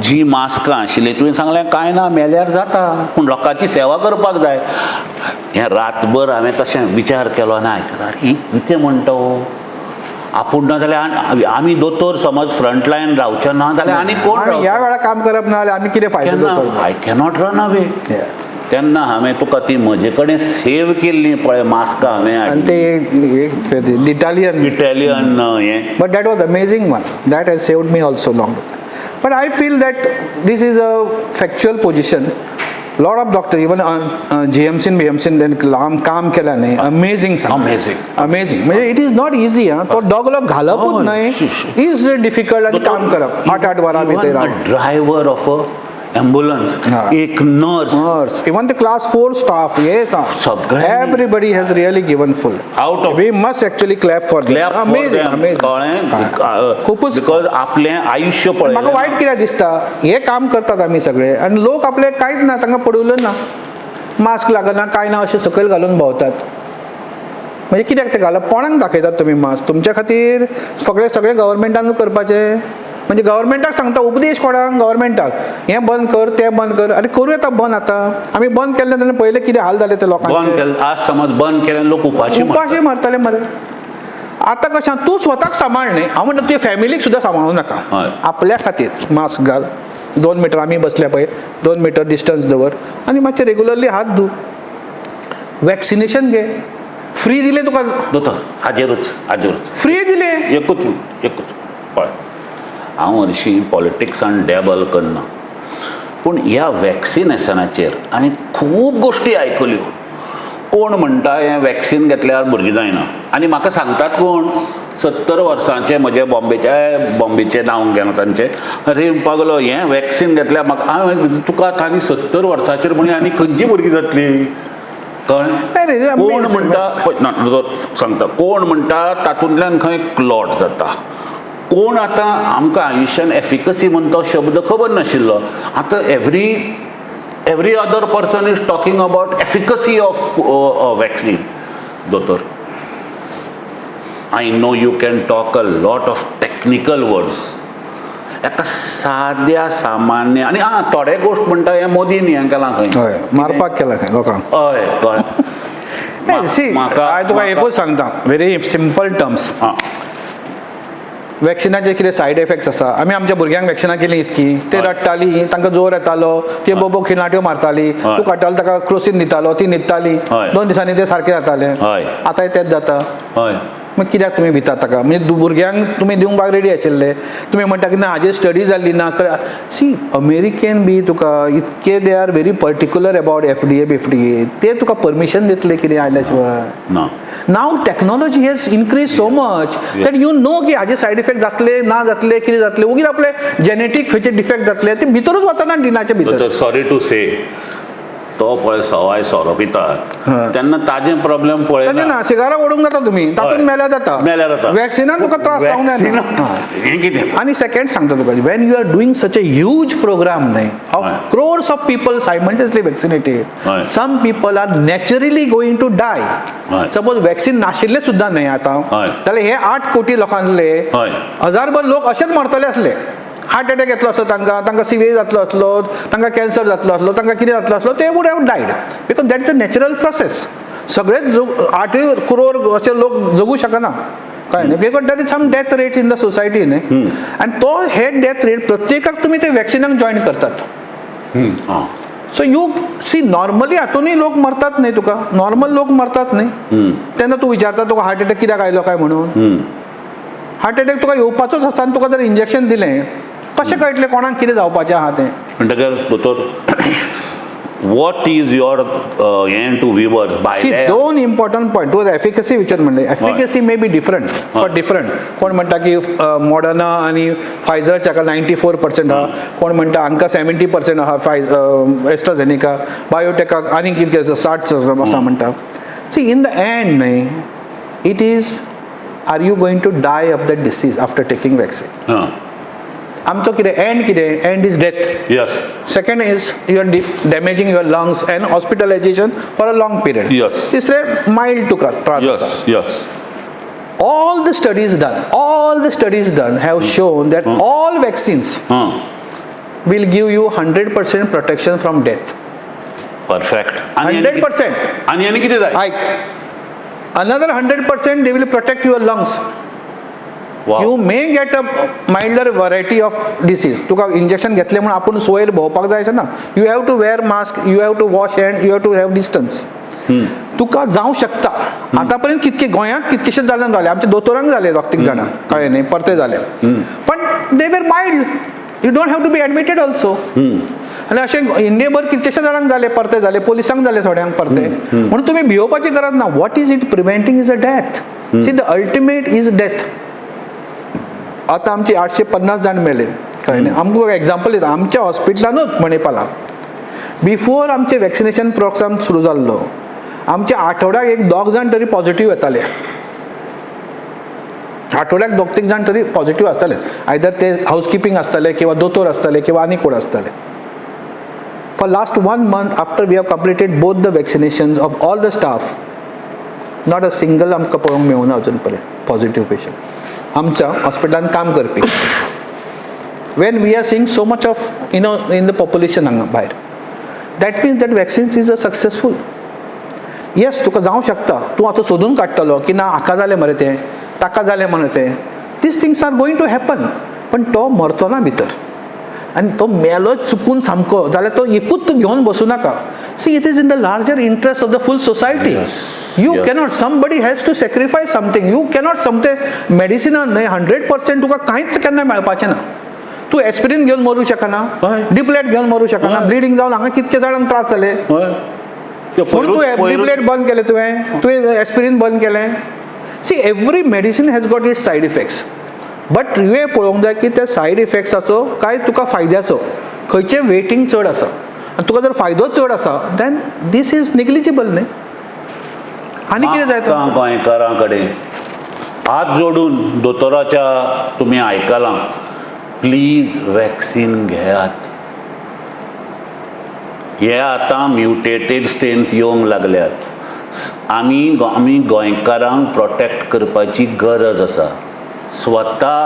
जी मास्कां आशिल्लीं तुवें सांगलें कांय ना, मेल्यार जाता, पूण लोकांची सेवा करपाक जाय. हें रातभर हांवें तशें विचार केलो आनी आयकलां, अरे कितें म्हणटा हो. आपूण ना जाल्यार आमी दोतोर समज फ्रंट लायन रावचे ना जाल्यार आनी कोण ह्या वेळार काम करप ना जाल्यार आमी कितें फायदो दोतोर. I cannot run away. तेन्ना हांवें तुका ती म्हजे कडेन सेव केल्ली पळय मास्कां हांवें, आनी ते इटालियन हें. But that was amazing one, that has saved me also long. But I feel that this is a factual position. Lot of doctor even GMCन BMCन काम केल्या न्ही, अमेझींग अमेझींग. म्हणजे इट इज नॉट इझी. तो डॉगलो घालपूच न्हय, इज डिफिकल्ट आनी काम करप 8 वरां भितर. ड्रायव्हर ऑफ अ एम्बुलन्स, एक nurse, even the class 4 staff, everybody has really given full. We must actually clap for them. Amazing. खूपच. बिकॉज आपलें आयुष्य पळय. म्हाका वायट कित्याक दिसता, हे काम करतात आमी सगळे आनी लोक आपले कांयच ना, तांकां पडूलं ना, मास्क लागना कांय ना, अशें सकयल घालून भोंवतात. म्हणजे कित्याक ते घालप, कोणाक दाखयतात तुमी मास्क? तुमच्या खातीर सगळे गव्हर्मेंटानूच करपाचें. म्हणजे गव्हर्मेंटाक सांगता उपदेश कोणाक? गव्हर्मेंटाक. हें बंद कर, तें बंद कर. आनी करूं येता बंद. आतां आमी बंद केल्लें तेन्ना पयलें कितें हाल जाले ते लोकांचे. आज समज बंद केलें लोक उपाशी मारताले मरे. आतां कशें तूं स्वताक सांबाळ न्ही, हांव म्हणटा तुवें फॅमिलीक सुद्दां सांबाळूं नाका. आपल्या खातीर मास्क घाल, 2 मिटर आमी बसल्या पळय 2 मिटर डिस्टन्स दवर, आनी मातशें रेगुलरली हात धू. वॅक्सिनेशन घे, फ्री दिले तुका. दोतोर हाजेरूच फ्री दिले. एकूच पळय, हांव हरशीं पॉलिटिक्सान डॅबल करना, पूण ह्या वॅक्सिनेशनाचेर हांवें खूब गोश्टी आयकल्यो. कोण म्हणटा हें वॅक्सिन घेतल्यार भुरगीं जायना, आनी म्हाका सांगतात कोण 70 वर्सांचे म्हजे बॉम्बेचे नांव घेना तांचें, अरे पागलो हें वॅक्सिन घेतल्यार म्हाका. हांवें तुका आतां 70 वर्साचेर म्हणी आनी खंयची भुरगीं जातली कळ्ळें. कोण म्हणटा सांगता, कोण म्हणटा तातूंतल्यान खंय क्लॉट जाता. कोण आतां आमकां आयुश्यान एफिकसी म्हणटा तो शब्द खबर नाशिल्लो. आतां every other person is talking about efficacy of vaccine. दोतोर, I know you can talk a lot of technical words. एका साद्या सामान्य आणि थोडे गोष्ट म्हणटा हे मोदीन हें केलां खंय हय मारपाक केला खंय लोकांक. हय कळ्ळें. सी हांवें तुका एकूच सांगता व्हेरी सिंपल टर्म्स. वॅक्सिनाचे कितें सायड इफेक्ट्स आसा. आमी आमच्या भुरग्यांक वॅक्सिनां केलीं इतकी ते रडटालीं, तांकां जोर येतालो, ते बोबो खिणाट्यो मारताली, तूं काडटालो ताका क्रोसीन दितालो, ती न्हिदताली, 2 दिसांनी ते सारकें जातालें. आतांय तेच जाता. मग कित्याक तुमी भितात ताका? म्हणजे भुरग्यांक तुमी दिवपाक रेडी आशिल्ले, तुमी म्हणटा की ना हाजी स्टडी जाल्ली ना. सी अमेरिकेन बी तुका इतके they are very particular about FDA बिफडीए. ते तुका परमिशन दितले कितें आयल्या शिवाय? Now technology has increase so much that you know की हाजे सायड इफेक्ट जातले ना जातले कितें जातले. उगीच आपले जेनेटीक खंयचे डिफेक्ट जातले ते भितरूच वचना डिनाचे भितर. सॉरी टू से तो पळय सवाय सोरो पितात तेन्ना ताजे प्रॉब्लेम पळयना ना. सिगारा ओडूंक जाता तुमी, तातूंत मेल्यार जाता. वॅक्सिनान तुका त्रास जावंक जायना. आनी सेकंड सांगता तुका, when you are doing such a huge programme न्हय of crores of people simultaneously vaccinated, some people are naturally going to die. Suppose vaccine नाशिल्ले सुद्दां न्हय आतां, जाल्यार हे 8 कोटी लोकांतले 1000 लोक अशेच मरतले असले. हार्ट अटॅक येतलो असलो तांकां सीवे जातलो असलो, तांकां कॅन्सर जातलो असलो, तांकां कितें जातलो असलो, ते would have died because that's a natural process. सगळेच 8 करोड असे लोक जगू शकना कळ्ळें न्ही. Because that is some death rates in the society न्ही. आनी तो हे डेथ रेट प्रत्येकाक तुमी ते वॅक्सिनाक जॉयन करतात. सो यू सी नॉर्मली हातूनय लोक मरतात न्ही, तुका नॉर्मल लोक मरतात न्ही, तेन्ना तूं विचारता तुका हार्ट अटॅक कित्याक आयलो काय म्हणून. हार्ट अटॅक तुका येवपाचोच आसता आनी तुका जर इंजेक्शन दिलें कशें कळटलें कोणाक कितें जावपाचें आहा तें. म्हणटकच दोतोर what is your to viewers by See, 2 important point. तो एफिकसी विचार म्हणले. Efficacy may be different for different. कोण म्हणटा की मॉडर्ना आणि फायझरच्या 94% आहा, कोण म्हणटा हांकां 70% आहा, एस्ट्राझेनिका, बायोटेकाक आनी कितें 60 आसा म्हणटा. सी इन द एंड न्हय, it is are you going to die of the disease after taking vaccine. आमचो कितें एंड कितें? End is death. Second is you are damaging your lungs and hospitalisation for a long period. तिसरें mild तुका त्रास आसा. All the studies done have shown that all vaccines will give you 100% protection from death. Perfect. 100%. आणि किती जाय? Another 100% they will protect your lungs. You may get a milder variety of disease. Tuka injection घेतले म्हणून आपण सोयेर भोंवपाक जाय ना. You have to wear mask, you have to wash hand, you have to have distance. तुका जावं शकता. आतां पर्यंत कितके गोंयांत कितकेशेच जाणांक जाले, आमच्या दोतोरांक जाले, दोग-तीग जाणां कळ्ळें न्ही, परते जाले. पण they were mild. You don't have to be admitted also. आनी अशें इंडियेभर कितकेशे जाणांक जाले, परते जाले, पोलिसांक जाले थोड्यांक परते. म्हणून तुमी भिवपाची गरज ना. What is it preventing is a death. See the ultimate is death. आतां आमचे 850 जाण मेले कळ्ळें न्ही. आमकां एग्जाम्पल दिता, आमच्या हॉस्पिटलानूच मणिपाला बिफोर आमचे वॅक्सिनेशन प्रोग्राम सुरू जाल्लो, आमच्या आठवड्याक 2 जाण तरी पॉझिटिव्ह येताले. आठवड्याक 2-3 जाण तरी पॉझिटिव्ह आसताले. आयदर ते हाऊसकीपिंग आसताले किंवा दोतोर आसताले किंवा आनी कोण आसताले. For last 1 month after we have completed both the vaccinations of all the staff, not a single आमकां पळोवंक मेळूना अजून पर्यंत पॉझिटिव्ह पेशंट आमच्या हॉस्पिटलान काम करपी. When we are seeing so much of in the population हांगा भायर, that means that vaccines is a successful. Yes तुका जावं शकता, तूं आतां सोदून काडटलो की ना हाका जालें मरे तें, ताका जालें मरे तें. These things are going to happen. पण तो मरचो ना भितर. आनी तो मेलो चुकून सामको जाल्यार तो एकूच तूं घेवन बसूं नाका. See it is in the larger interest of the fool society. You cannot, somebody has to sacrifice something. You cannot something medicine 100% तुका कांयच केन्ना मेळपाचें ना. तूं एस्पिरीन घेवन मरूं शकना, डिप्लेट घेवन मरूं शकना. ब्लिडींग जावन हांगा कितके जाणांक त्रास जाले म्हणून तूं डिप्लेट बंद केलें, तुवें एस्पिरीन बंद केलें. See every medicine has got its said effects. But तुवें पळोवंक जाय की त्या सायड इफेक्ट्साचो काय तुका फायद्याचो खंयचें वेटींग चड आसा. आनी तुका जर फायदो चड आसा देन दीस इज नेग्लिजिबल न्ही. आनी कितें जाय गोंयकारां कडेन हात जोडून दोतोराच्या तुमी आयकलां, प्लीज वॅक्सीन घेयात. हे आतां म्युटेटेड स्ट्रेन्स येवंक लागल्यात. आमी गोंयकारांक प्रोटेक्ट करपाची गरज आसा. स्वता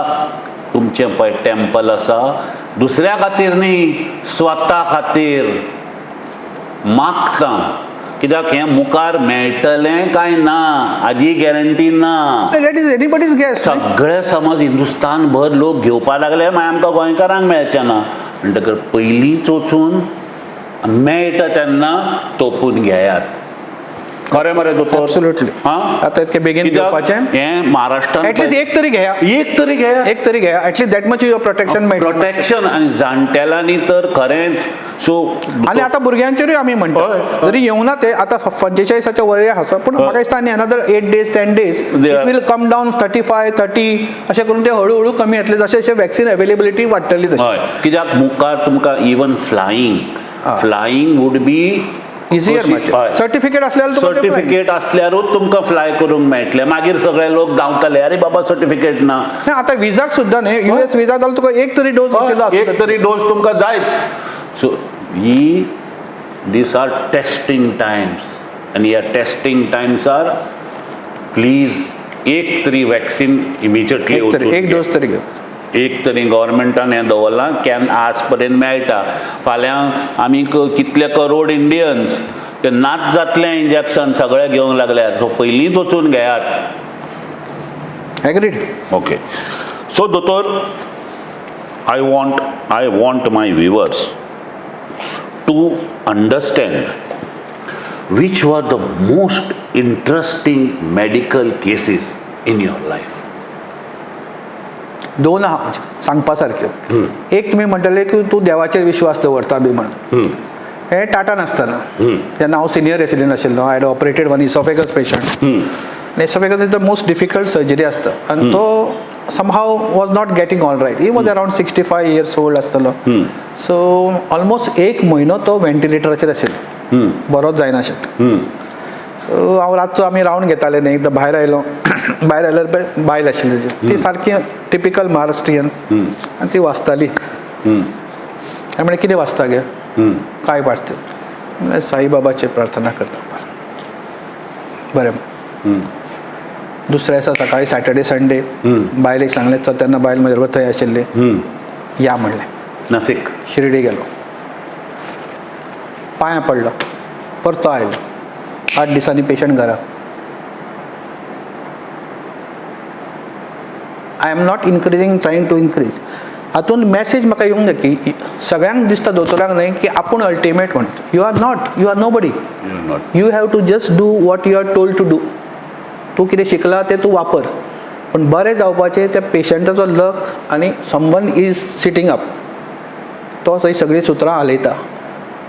तुमचें पळय टेम्पल आसा दुसऱ्या खातीर न्ही, स्वता खातीर मागता. कित्याक हें मुखार मेळटलें काय ना हाजी गॅरंटी ना. That is anybody's gas. सगळे समज हिंदुस्तान भर लोक घेवपा लागले मागीर आमकां गोंयकारांक मेळचें ना. म्हणटकर पयलींच वचून मेळटा तेन्ना तोपून घेयात. खरें मरे दोतोर? एब्सोल्युटली. आतां इतके बेगीन घेवपाचें. हें महाराष्ट्रान एटलीस्ट एक तरी घेया. एक तरी घेया. At least that much your protection मेळटा. प्रोटेक्शन. आनी जाणटेल्यांनी तर खरेंच. सो आनी आतां भुरग्यांचेरूय आमी म्हणटा जरी येवं ना ते आतां 45च्या वयर आसा पूण म्हाका दिसता आनी another 8 days 10 days it will come down 35 30 अशें करून ते हळू हळू कमी येतले जशें जशें वॅक्सीन अवेलेबिलिटी वाडटली तशी. हय. कित्याक मुखार तुमकां even flying would be easier मातशें. सर्टिफिकेट आसल्यार सर्टिफिकेट आसल्यारूच तुमकां फ्लाय करूंक मेळटलें. मागीर सगळे लोक धांवतले अरे बाबा सर्टिफिकेट ना. आतां विजाक सुद्दां न्ही US विजा जाल्यार तुका एक तरी डोस घेतिल्लो एक तरी डोस तुमकां जायच. So these are testing Times आनी ह्या टेस्टिंग टायम्सार प्लीज एक तरी वॅक्सीन इमिजिएटली एक डोस तरी घेव. एक तरी गव्हर्मेंटान हें दवरलां कॅन आज पर्यंत मेळटा. फाल्यां आमी कितले करोड इंडियन्स ते नाच जातलें इंजेक्शन सगळे घेवंक लागल्यात. सो पयलींच वचून घेयात. एग्रीड. ओके. सो दोतोर I want my viewers to understand which were the most interesting medical cases in your life. दोन आहा सांगपा सारक्यो. एक तुमी म्हणटले की तूं देवाचेर विश्वास दवरता बी म्हणून. हें टाटान आसतना जेन्ना हांव सिनियर रेसिडेंट आशिल्लो I had operated one oesophagus patient. Oesophagus is the most difficult surgery आसता आनी तो somehow was not getting all right. He was around 65 years old आसतलो. सो ऑलमोस्ट एक म्हयनो तो वेंटिलेटराचेर आशिल्लो. बरोच जायनाशिल्लो. सो हांव रातचो आमी रावंड घेताले न्ही एकदां भायर आयलो. भायर आयल्यार बायल आशिल्ली ताजी. ती सारकी टिपिकल महाराष्ट्रीयन आनी ती वाचताली. हांवें म्हणलें कितें वाचता गे? काय वाचता? साईबाबाचेर प्रार्थना करता. बरें. दुसऱ्या दिसा सकाळी सॅटर्डे संडे बायलेक सांगलें चल तेन्ना बायल म्हजे बरोबर थंय आशिल्ली. या म्हणलें. नाशिक शिर्डी गेलो. पांयां पडलो. परतो आयलो. 8 दिसांनी पेशंट घरा. I am not increasing trying to increase. हातून मॅसेज म्हाका येवंक जाय की सगळ्यांक दिसता दोतोरांक न्हय की आपूण अल्टिमेट म्हणून. You are not. You are nobody. You have to just do what you are told to do. तूं कितें शिकला तें तूं वापर. पण बरें जावपाचें त्या पेशंटाचो लक आनी समवन इज सिटींग अप तो थंय सगळीं सुत्रां हालयता.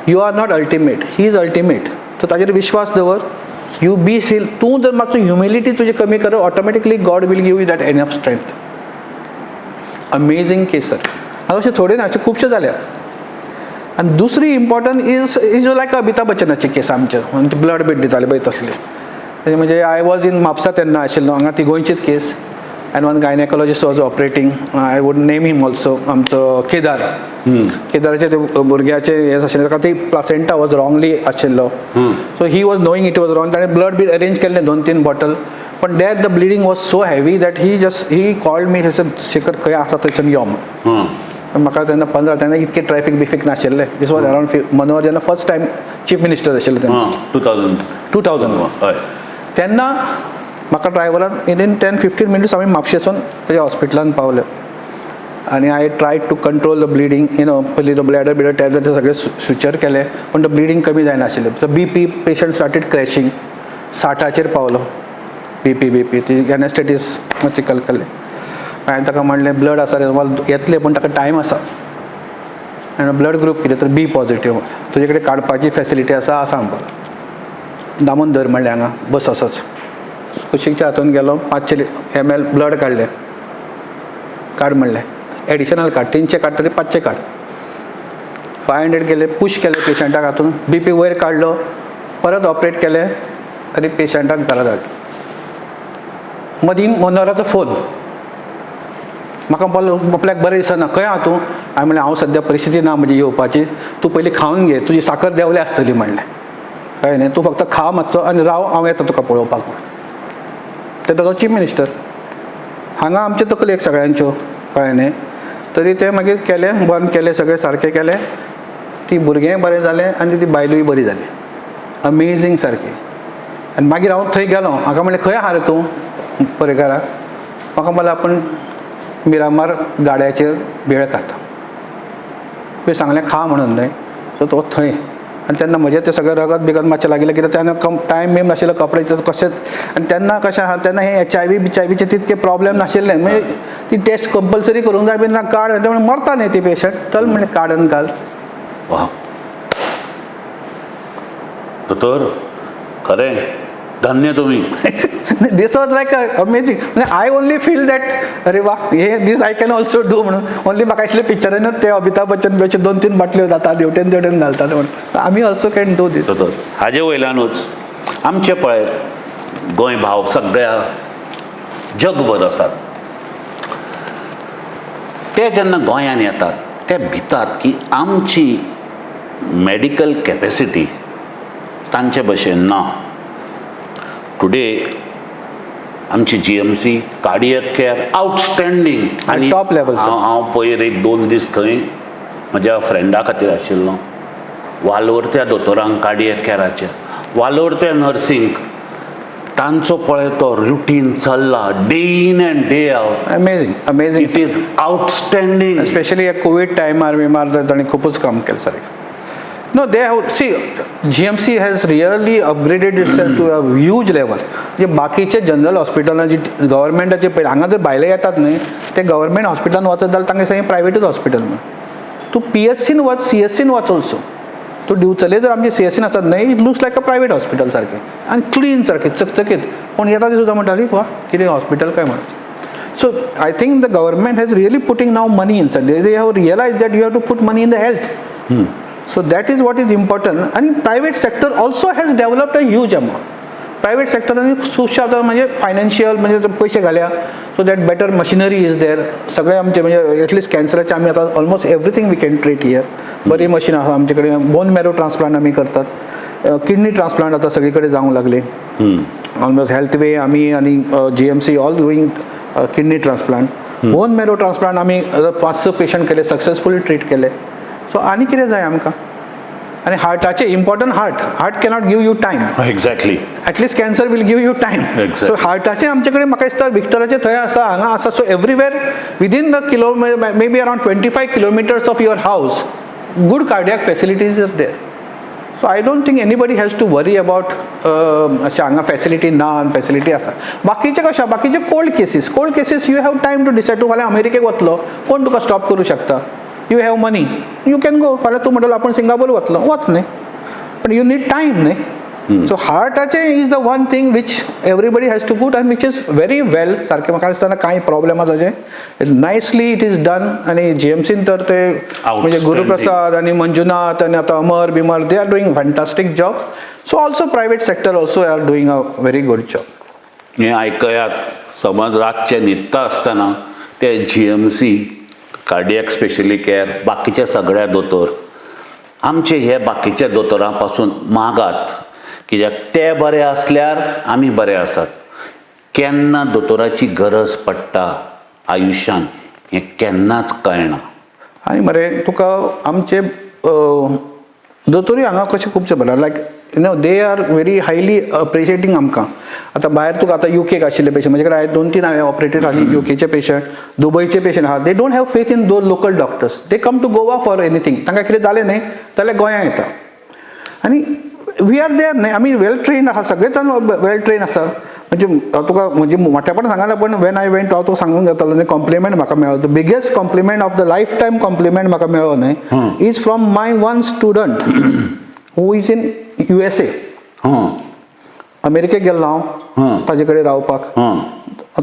You are not ultimate. He is ultimate. So ताजेर विश्वास दवर. You be feel. तूं जर मातसो ह्युमिलिटी तुजी कमी कर automatically God will give you that enough strength. Amazing case sir. आनी अशें थोडे ना अशें खुबशे जाल्या. आनी दुसरी इम्पॉर्टंट इज लायक अमिताभ बच्चनाची केस आमचे म्हणजे ब्लड बीड दिताले पळय तसले. म्हणजे आय वॉज इन म्हापसा तेन्ना आशिल्लो. हांगा ती गोंयचीच case. And one gynaecologist was operating. I would name him also. आमचो केदार. केदाराचे ते भुरग्याचे हें आशिल्लें ताका ती प्लासेंटा वॉज रॉंगली आशिल्लो. So he was knowing it was wrong. ताणें ब्लड बीड अरेंज केल्ले 2-3 बॉटल. पण that the bleeding was so heavy that he called me Shekhar खंय आसा थंयच्यान यो म्हणून. म्हाका तेन्ना 15 तेन्ना इतके ट्रॅफिक बिफीक नाशिल्ले. दीस वॉज अरावंड मनोहर जेन्ना फर्स्ट टायम चीफ मिनिस्टर आशिल्लो तेन्ना 2000. तेन्ना म्हाका ड्रायव्हरान विदीन 10-15 मिनट्स आमी म्हापशेसून तेज्या हॉस्पिटलान पावले. आनी I tried to control the bleeding. पयलीं ब्लॅडर बिडर टेस्ट ते सगळे स्विचर केले पूण द ब्लिडींग कमी जायनाशिल्लें. So BP patient started crashing. 60चेर पावलो. BP ती एनेस्थेटीस मातशी कलकल्ले. हांवें ताका म्हणलें ब्लड आसा रे तुम्हाला येतले पूण ताका टायम आसा. आनी ब्लड ग्रूप कितें तर B पॉझिटिव्ह. तुजे कडेन काडपाची फेसिलिटी आसा म्हणपाक. दामून धर म्हणलें हांगा बस असोच. कुशीकच्या हातून गेलो. 500 ml ब्लड काडलें. काड म्हणलें. एडिशनल काड. 300 काडटा ते 500 काड. 500 केले. पुश केले पेशंटाक हातून. BP वयर काडलो. परत ऑपरेट केलें आनी पेशंटाक घरा धाडलो. मदीं मनोहराचो फोन. म्हाका आपल्याक बरें दिसना. खंय आहा तूं? हांवें म्हणलें हांव सद्या परिस्थिती ना म्हजी येवपाची. तूं पयलीं खावन घे. तुजी साखर देंवली आसतली म्हणलें. कळ्ळें न्ही. तूं फक्त खा मातसो आनी राव हांव येता तुका पळोवपाक. ते ताचो चीफ मिनिस्टर. हांगा आमच्यो तकलेक सगळ्यांच्यो कळ्ळें न्ही. तरी ते मागीर केलें, बंद केलें, सगळें सारकें केलें. ती भुरगेंय बरें जालें आनी ती बायलूय बरी जाली. अमेझींग सारकी. आनी मागीर हांव थंय गेलो. हाका म्हणलें खंय आहा रे तूं परेकाराक. म्हाका म्हणलें आपूण मिरामार गाड्याचेर भेळ खाता. तुवें सांगलें खा म्हणून न्हय. सो तो थंय. आनी तेन्ना म्हजें तें सगळें रगत बिगत मातशें लागिल्लें कित्याक तेन्ना टायम बीम नाशिल्लो कपड्याचें कशेंच. आनी तेन्ना कशें आहा, तेन्ना हे HIV तितके प्रॉब्लेम नाशिल्ले. म्हणजे ती टेस्ट कंपल्सरी करूंक जाय बी ना. काड ते म्हणून मरता न्ही ती पेशंट. चल म्हणलें काड आनी घाल. वा दोतोर खरें धन्य तुम्ही. दिस वॉज लायक अमेझींग. म्हणजे आय ओनली फील दॅट अरे वा हे दीस आय कॅन ऑल्सो डू म्हणून. ओनली म्हाका दिसलें पिक्चरानूच ते अमिताभ बच्चन बिच्चन 2-3 बाटल्यो जाता देवटेन घालतात म्हणून आमी ऑल्सो कॅन डू दीस. दोतोर हाजे वयल्यानूच आमचे पळय गोंय भाव सगळ्या जगभर आसात. ते जेन्ना गोंयांत येतात ते भितात की आमची मेडिकल कॅपेसिटी तांचे भशेन ना. टुडे आमची GMC कार्डियक केअर आउटस्टँडींग आनी टॉप लेवल. हांव पयर 1-2 दीस थंय म्हज्या फ्रेंडा खातीर आशिल्लो. वालोरत्या दोतोरांक कार्डियक केअराचेर, वालोरत्या नर्सींक तांचो पळय तो रुटीन चल्ला day in and day out. Amazing. It is outstanding. Specially ह्या कोविड टायमार बिमार तांणी खूपच काम केलें सारकें. No, they have, see, GMC has really upgraded itself to a huge level. जे बाकीचे जनरल हॉस्पिटलां जी गव्हर्मेंटाचे पळय हांगा जर भायले येतात न्हय ते गव्हर्मेंट हॉस्पिटलान वचत जाल्यार तांकां सांगें प्रायवेटूच हॉस्पिटल म्हणून. तूं PSCन वच, CSCन वच ऑल्सो. तूं दिवचले जर आमचे CSCन आसत न्हय it looks like a private hospital सारकें आनी क्लीन सारकें चकचकीत. पूण येता ती सुद्दां म्हणटाली वा कितें हॉस्पिटल काय म्हणून. So I think the government has really putting now money inside. They have realized that you have to put money in the health. So that is what is important. And private sector also has developed a huge amount. Private sector Sushant म्हणजे financial म्हणजे पैसे घाल्या so that better machinery is there. सगळे आमचे म्हणजे at least कॅन्सराचे आमी आतां almost everything we can treat here. बरी मशीन आसा आमचे कडेन. बोन मॅरो ट्रान्सप्लांट आमी करतात. किडनी ट्रान्सप्लांट आतां सगळे कडेन जावंक लागले. ऑलमोस्ट हेल्थ वे आमी आनी GMC all doing kidney transplant. Bone marrow transplant आमी 5-6 पेशंट केले, सक्सेसफुली ट्रीट केले. सो आनी कितें जाय आमकां. आनी हार्टाचे important heart cannot give you time. Exactly. At least cancer will give you time. So हार्टाचे आमचे कडेन म्हाका दिसता विक्टराचे थंय आसा, हांगा आसा. So everywhere within the kilometre may be around 25 kilometers of your house good cardiac facilities are there. So I don't think anybody has to worry about अशें हांगा फॅसिलिटी ना आनी फॅसिलिटी आसा. बाकीचे कशें बाकीचे cold cases you have time to decide. तूं फाल्यां अमेरिकेक वतलो कोण तुका स्टॉप करूं शकता. You have money you can go. फाल्यां तूं म्हणटलो आपूण सिंगापूर वतलो वच न्ही. पण यू नीड टायम न्ही. सो हार्टाचे is the one thing which everybody has to put and which is very well सारकें म्हाका दिसतना कांय प्रॉब्लेम आसा ताचें नायसली इट इज डन. आनी GMCन तर ते म्हणजे गुरुप्रसाद आनी मंजुनाथ आनी आतां अमर बिमर they are doing fantastic job. So also private sector also are doing a very good job. हे आयकयात समज रातचे न्हिदता आसतना ते GMC कार्डियक स्पेशली केअर बाकीचे सगळ्या दोतोर आमचे हे बाकीच्या दोतोरां पासून मागात. कित्याक ते बरे आसल्यार आमी बरे आसात. केन्ना दोतोराची गरज पडटा आयुश्यान हें केन्नाच कळना. आनी मरे तुका आमचे दोतोरूय हांगा कशें खुबशे बरें लायक दे आर व्हेरी हायली अप्रिशिएटींग आमकां. आतां भायर तुका आतां UK आशिल्ले पेशंट म्हजे कडेन 2-3 हांवें ऑपरेटेड आनी UKचे पेशंट, दुबयचे पेशंट आहा. They don't have faith in those local doctors. They come to Goa for anything. तांकां कितें जालें न्ही जाल्यार गोंयांत येता. आनी वी आर देर न्ही आमी वेल ट्रेन आहा सगळे जाण वेल ट्रेन आसा. म्हणजे तुका म्हणजे मोठ्यापण सांगना पण वेन आय वेंट हांव तुका सांगूंक येतालो न्ही कॉम्प्लिमेंट म्हाका मेळ्ळो. The biggest compliment of the lifetime compliment म्हाका मेळ्ळो न्ही is from my one student who is in USA. अमेरिकेक गेल्लो हांव ताजे कडेन रावपाक.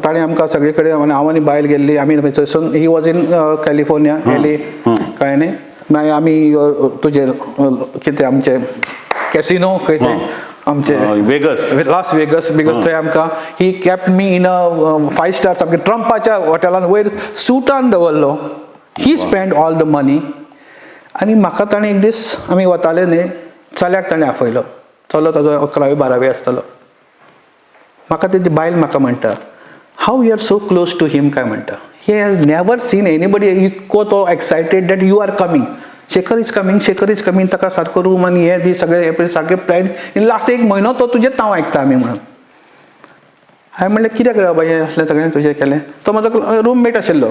ताणें आमकां सगळे कडेन हांव आनी बायल गेल्ली आमी थंयसून he was in California LA कळ्ळें न्ही. मागीर आमी तुजे कितें आमचे कॅसिनो खंय तें आमचे लास वेगस बिकॉज थंय आमकां he kept me in a 5 star सामकें ट्रंपाच्या हॉटेलान वयर सुटान दवरलो. He spend all the money. आनी म्हाका ताणें एक दीस आमी वताले न्ही चल्याक ताणें आपयलो. चलो ताजो 11वी-12वी आसतलो. म्हाका तेजी बायल म्हाका म्हणटा how you are so close to him काय म्हणटा. he has never seen anybody इतको तो excited that you are coming, Shekhar is coming, ताका सारको रूम आनी हे दी सगळे हे सारके प्लॅन इन लास्ट एक म्हयनो तो तुजें नांव आयकता आमी म्हणून. हांवें म्हणलें कित्याक रे बाबा हें असलें सगळें तुजें केलें. तो म्हजो रूममेट आशिल्लो,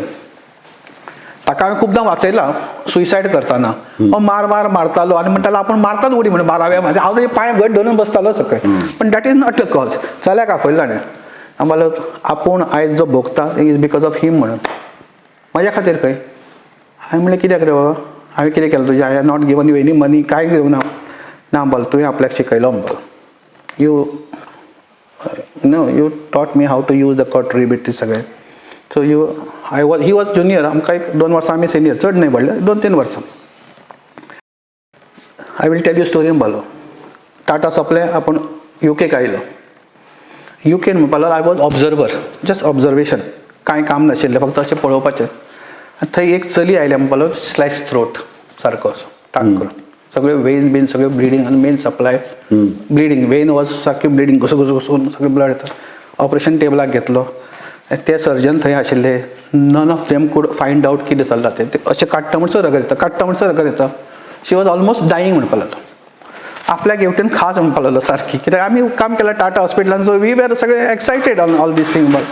ताका हांवें खूबदां वाचयलां सुसायड करतना. हो मारतालो आनी म्हणटालो आपूण मारताच उडी म्हणून 12व्या मध्ये हांव तेजे पांय घट धरून बसतालो सकयल. पण that is not the cause. चल्याक आपयलो ताणें, आम्हाला आपूण आयज जो भोगता ते इज बिकॉज ऑफ हीम म्हणून. म्हाज्या खातीर खंय. हांवें म्हणलें कित्याक रे बाबा, हांवें कितें केलें तुजें, I have not given you any money, कांय घेवना. ना बोल तुवें आपल्याक शिकयलो म्हणून, you taught me how to use the cautery बिटी सगळें. सो ही वॉज ज्युनियर, आमकां एक 2 वर्सां आमी सिनियर, चड न्हय व्हडले 2-3 वर्सां. I will tell you story म्हणपालो. टाटा सोंपलें, आपूण युकेक आयलो. युकेन म्हणपालो I was observer, just observation, कांय काम नाशिल्लें, फक्त अशें पळोवपाचें. थंय एक चली आयल्या म्हणपालो स्लॅश थ्रोट सारको टाक करून, सगळे वेन बीन सगळे ब्लिडींग आनी main supply bleeding, Wien was सारकी ब्लिडींग, घुसून सगळें ब्लड येता. ऑपरेशन टेबलाक घेतलो. ते सर्जन थंय आशिल्ले, none of them could find out कितें चल्लां तें. अशें काडटा म्हणसर रगत येता. शी वॉज ऑलमोस्ट डायींग म्हणपालो तो. आपल्या हेवटेन खास म्हणपालो सारकी, कित्याक आमी काम केलां टाटा हॉस्पिटलान, सो वी वेर सगळे excited on all these thing. But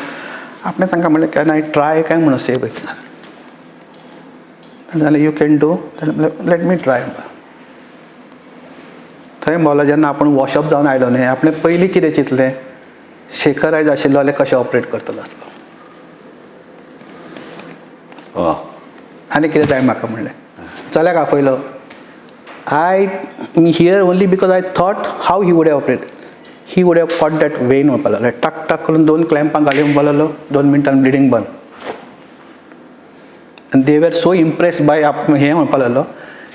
आपणें तांकां म्हणलें कॅन आय ट्राय काय म्हणून सेव जाल्यार you can do, let me try. थंय बोला जेन्ना आपूण वॉशअप जावन आयलो न्हय, आपणें पयलीं कितें चिंतलें, शेखर आयज आशिल्लो जाल्यार कशें ऑपरेट करतलो आसलो. आनी कितें जाय म्हाका म्हणलें. चल्याक आपयलो. I here only because I thought how he would have operate. He would have caught that when म्हणपालो, टाक करून 2 क्लॅम्पां घाली म्हणपालो, 2 मिनटान ब्लिडींग बंद. आनी दे वर सो इम्प्रेस्ड बाय हें म्हणपालो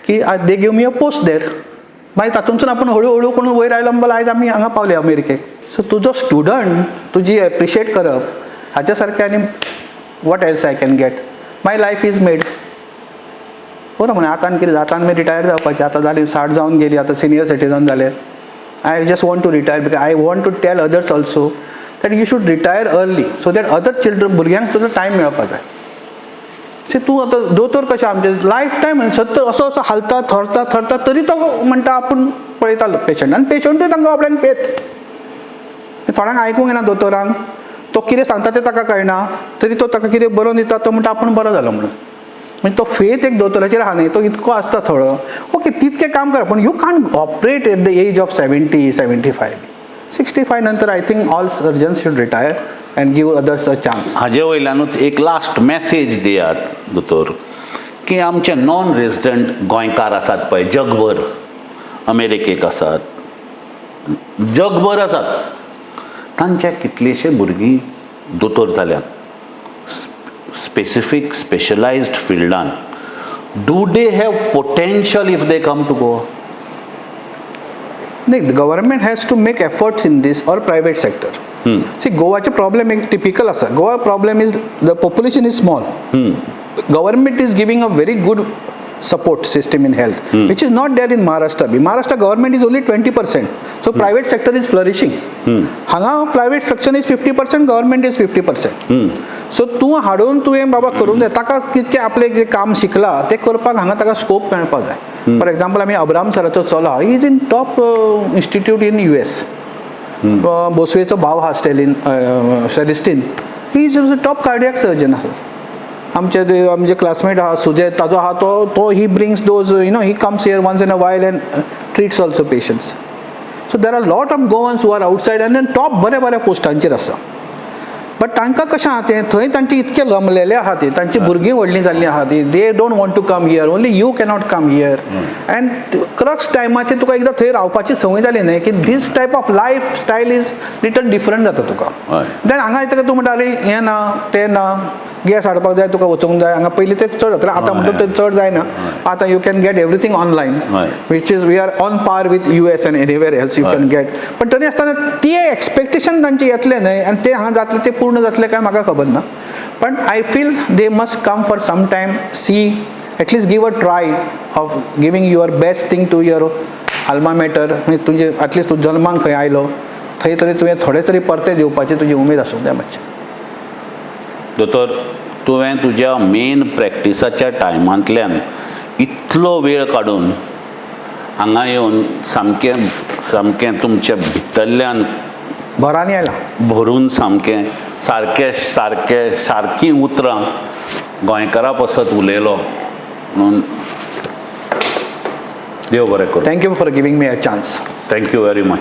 की they give me a post देर. मागीर तातूंतसून आपूण हळू करून वयर आयलो म्हणपालो आयज आमी हांगा पावले अमेरिकेक. सो तुजो स्टुडंट तुजी एप्रिशिएट करप, हाच्या सारकें आनी what else I can get. My life is made. बरो म्हणे आतां कितें जाता, आमी रिटायर जावपाचें, आतां जालीं 60 जावन गेलीं, आतां सिनियर सिटीजन जाले. I just want to retire because I want to tell others also that you should retire early, so that other children भुरग्यांक तुजो टायम मेळपाक जाय. सी तूं आतां दोतोर कशें आमचे लायफ टायम सत्तर असो हालता थरता तरी तो म्हणटा आपूण पळयतालो पेशंट, आनी पेशंटूय तांकां आपल्याक फेथ. थोड्यांक आयकूंक येना दोतोरांक, तो कितें सांगता तें ताका कळना, तरी तो ताका कितें बरोवन दिता, तो म्हणटा आपूण बरो जालो म्हणून. म्हणजे तो फेथ एक दोतोराचेर आहा न्ही, तो इतको आसता थोडो. ओके तितकें काम करा, पूण you can't operate at the age of 70, 75. 65 नंतर I think all surgeons should retire and give others a chance. हाजे वयल्यानूच एक लास्ट मॅसेज दियात दोतोर, की आमचे नॉन रेजिडंट गोंयकार आसात पळय जगभर, अमेरिकेक आसात, जगभर आसात, तांचे कितलेशे भुरगीं दोतोर जाल्यात स्पेसिफीक स्पेशलायज्ड फिल्डान. Do they have potential if they come to Goa? नाही, the government has to make efforts in this or private sector. See गोवाचे प्रॉब्लेम एक टिपिकल आसा. Goa problem is the population is small. Government is giving a very good support system in health, which is not there in Maharashtra. Maharashtra government is only 20%. So private sector is flourishing. Hanga private section is 50%, government is 50%. So तू हाडून तुवें बाबा करून दे, ताका कितके आपले जे काम शिकला ते करपाक हांगा ताका स्कोप मेळपाक जाय. फॉर एग्जांपल आमी अब्राम सराचो चलो, he is in top institute in US. बोसवेचो भाव हा Celestine, he is a top cardiac surgeon आहा. आमचे क्लासमेट आहा सुजय, ताजो आहा तो he brings those he comes here once in a while and treats also patients. So there are lot of Goans who are outside and then top बऱ्या पोस्टांचेर आसा. But तांकां कशें आहा तें, थंय तांचे इतके रमलेले आहा ती, तांची भुरगीं व्हडलीं जाल्लीं आहा ती, they don't want to come here, only you cannot come here. And crux टायमाचेर तुका एकदां थंय रावपाची संवय जाली न्हय की this type of life style is little different जाता तुका. देन हांगा येतकीर तूं म्हणटा अरे हें ना तें ना, गॅस हाडपाक जाय तुका वचूंक जाय, हांगा पयलीं तें चड जातालें, आतां म्हणटा तें चड जायना. आतां you can get everything online, which is we are on par with US and anywhere else you can get. पण तरी आसतना ती एक्सपेक्टेशन तांचे येतलें न्हय, आनी तें हांगा जातलें तें पूर्ण जातलें काय म्हाका खबर ना. पण I feel they must come for some time, see at least give a try of giving your best thing to your alma mater. म्हणजे तुजें एटलीस्ट तूं जल्माक खंय आयलो थंय तरी तुवें थोडे तरी परते दिवपाची तुजी उमेद आसूंक जाय मातशी. दोतोर तुवें तुज्या मेन प्रॅक्टिसाच्या टायमांतल्यान इतलो वेळ काडून हांगा येवन सामकें तुमच्या भितरल्यान भरांनी आयला. भरून सारकीं उतरां गोंयकारा पासत उलयलो म्हणून देव बरें करूं. Thank you for giving me a chance. Thank you very much.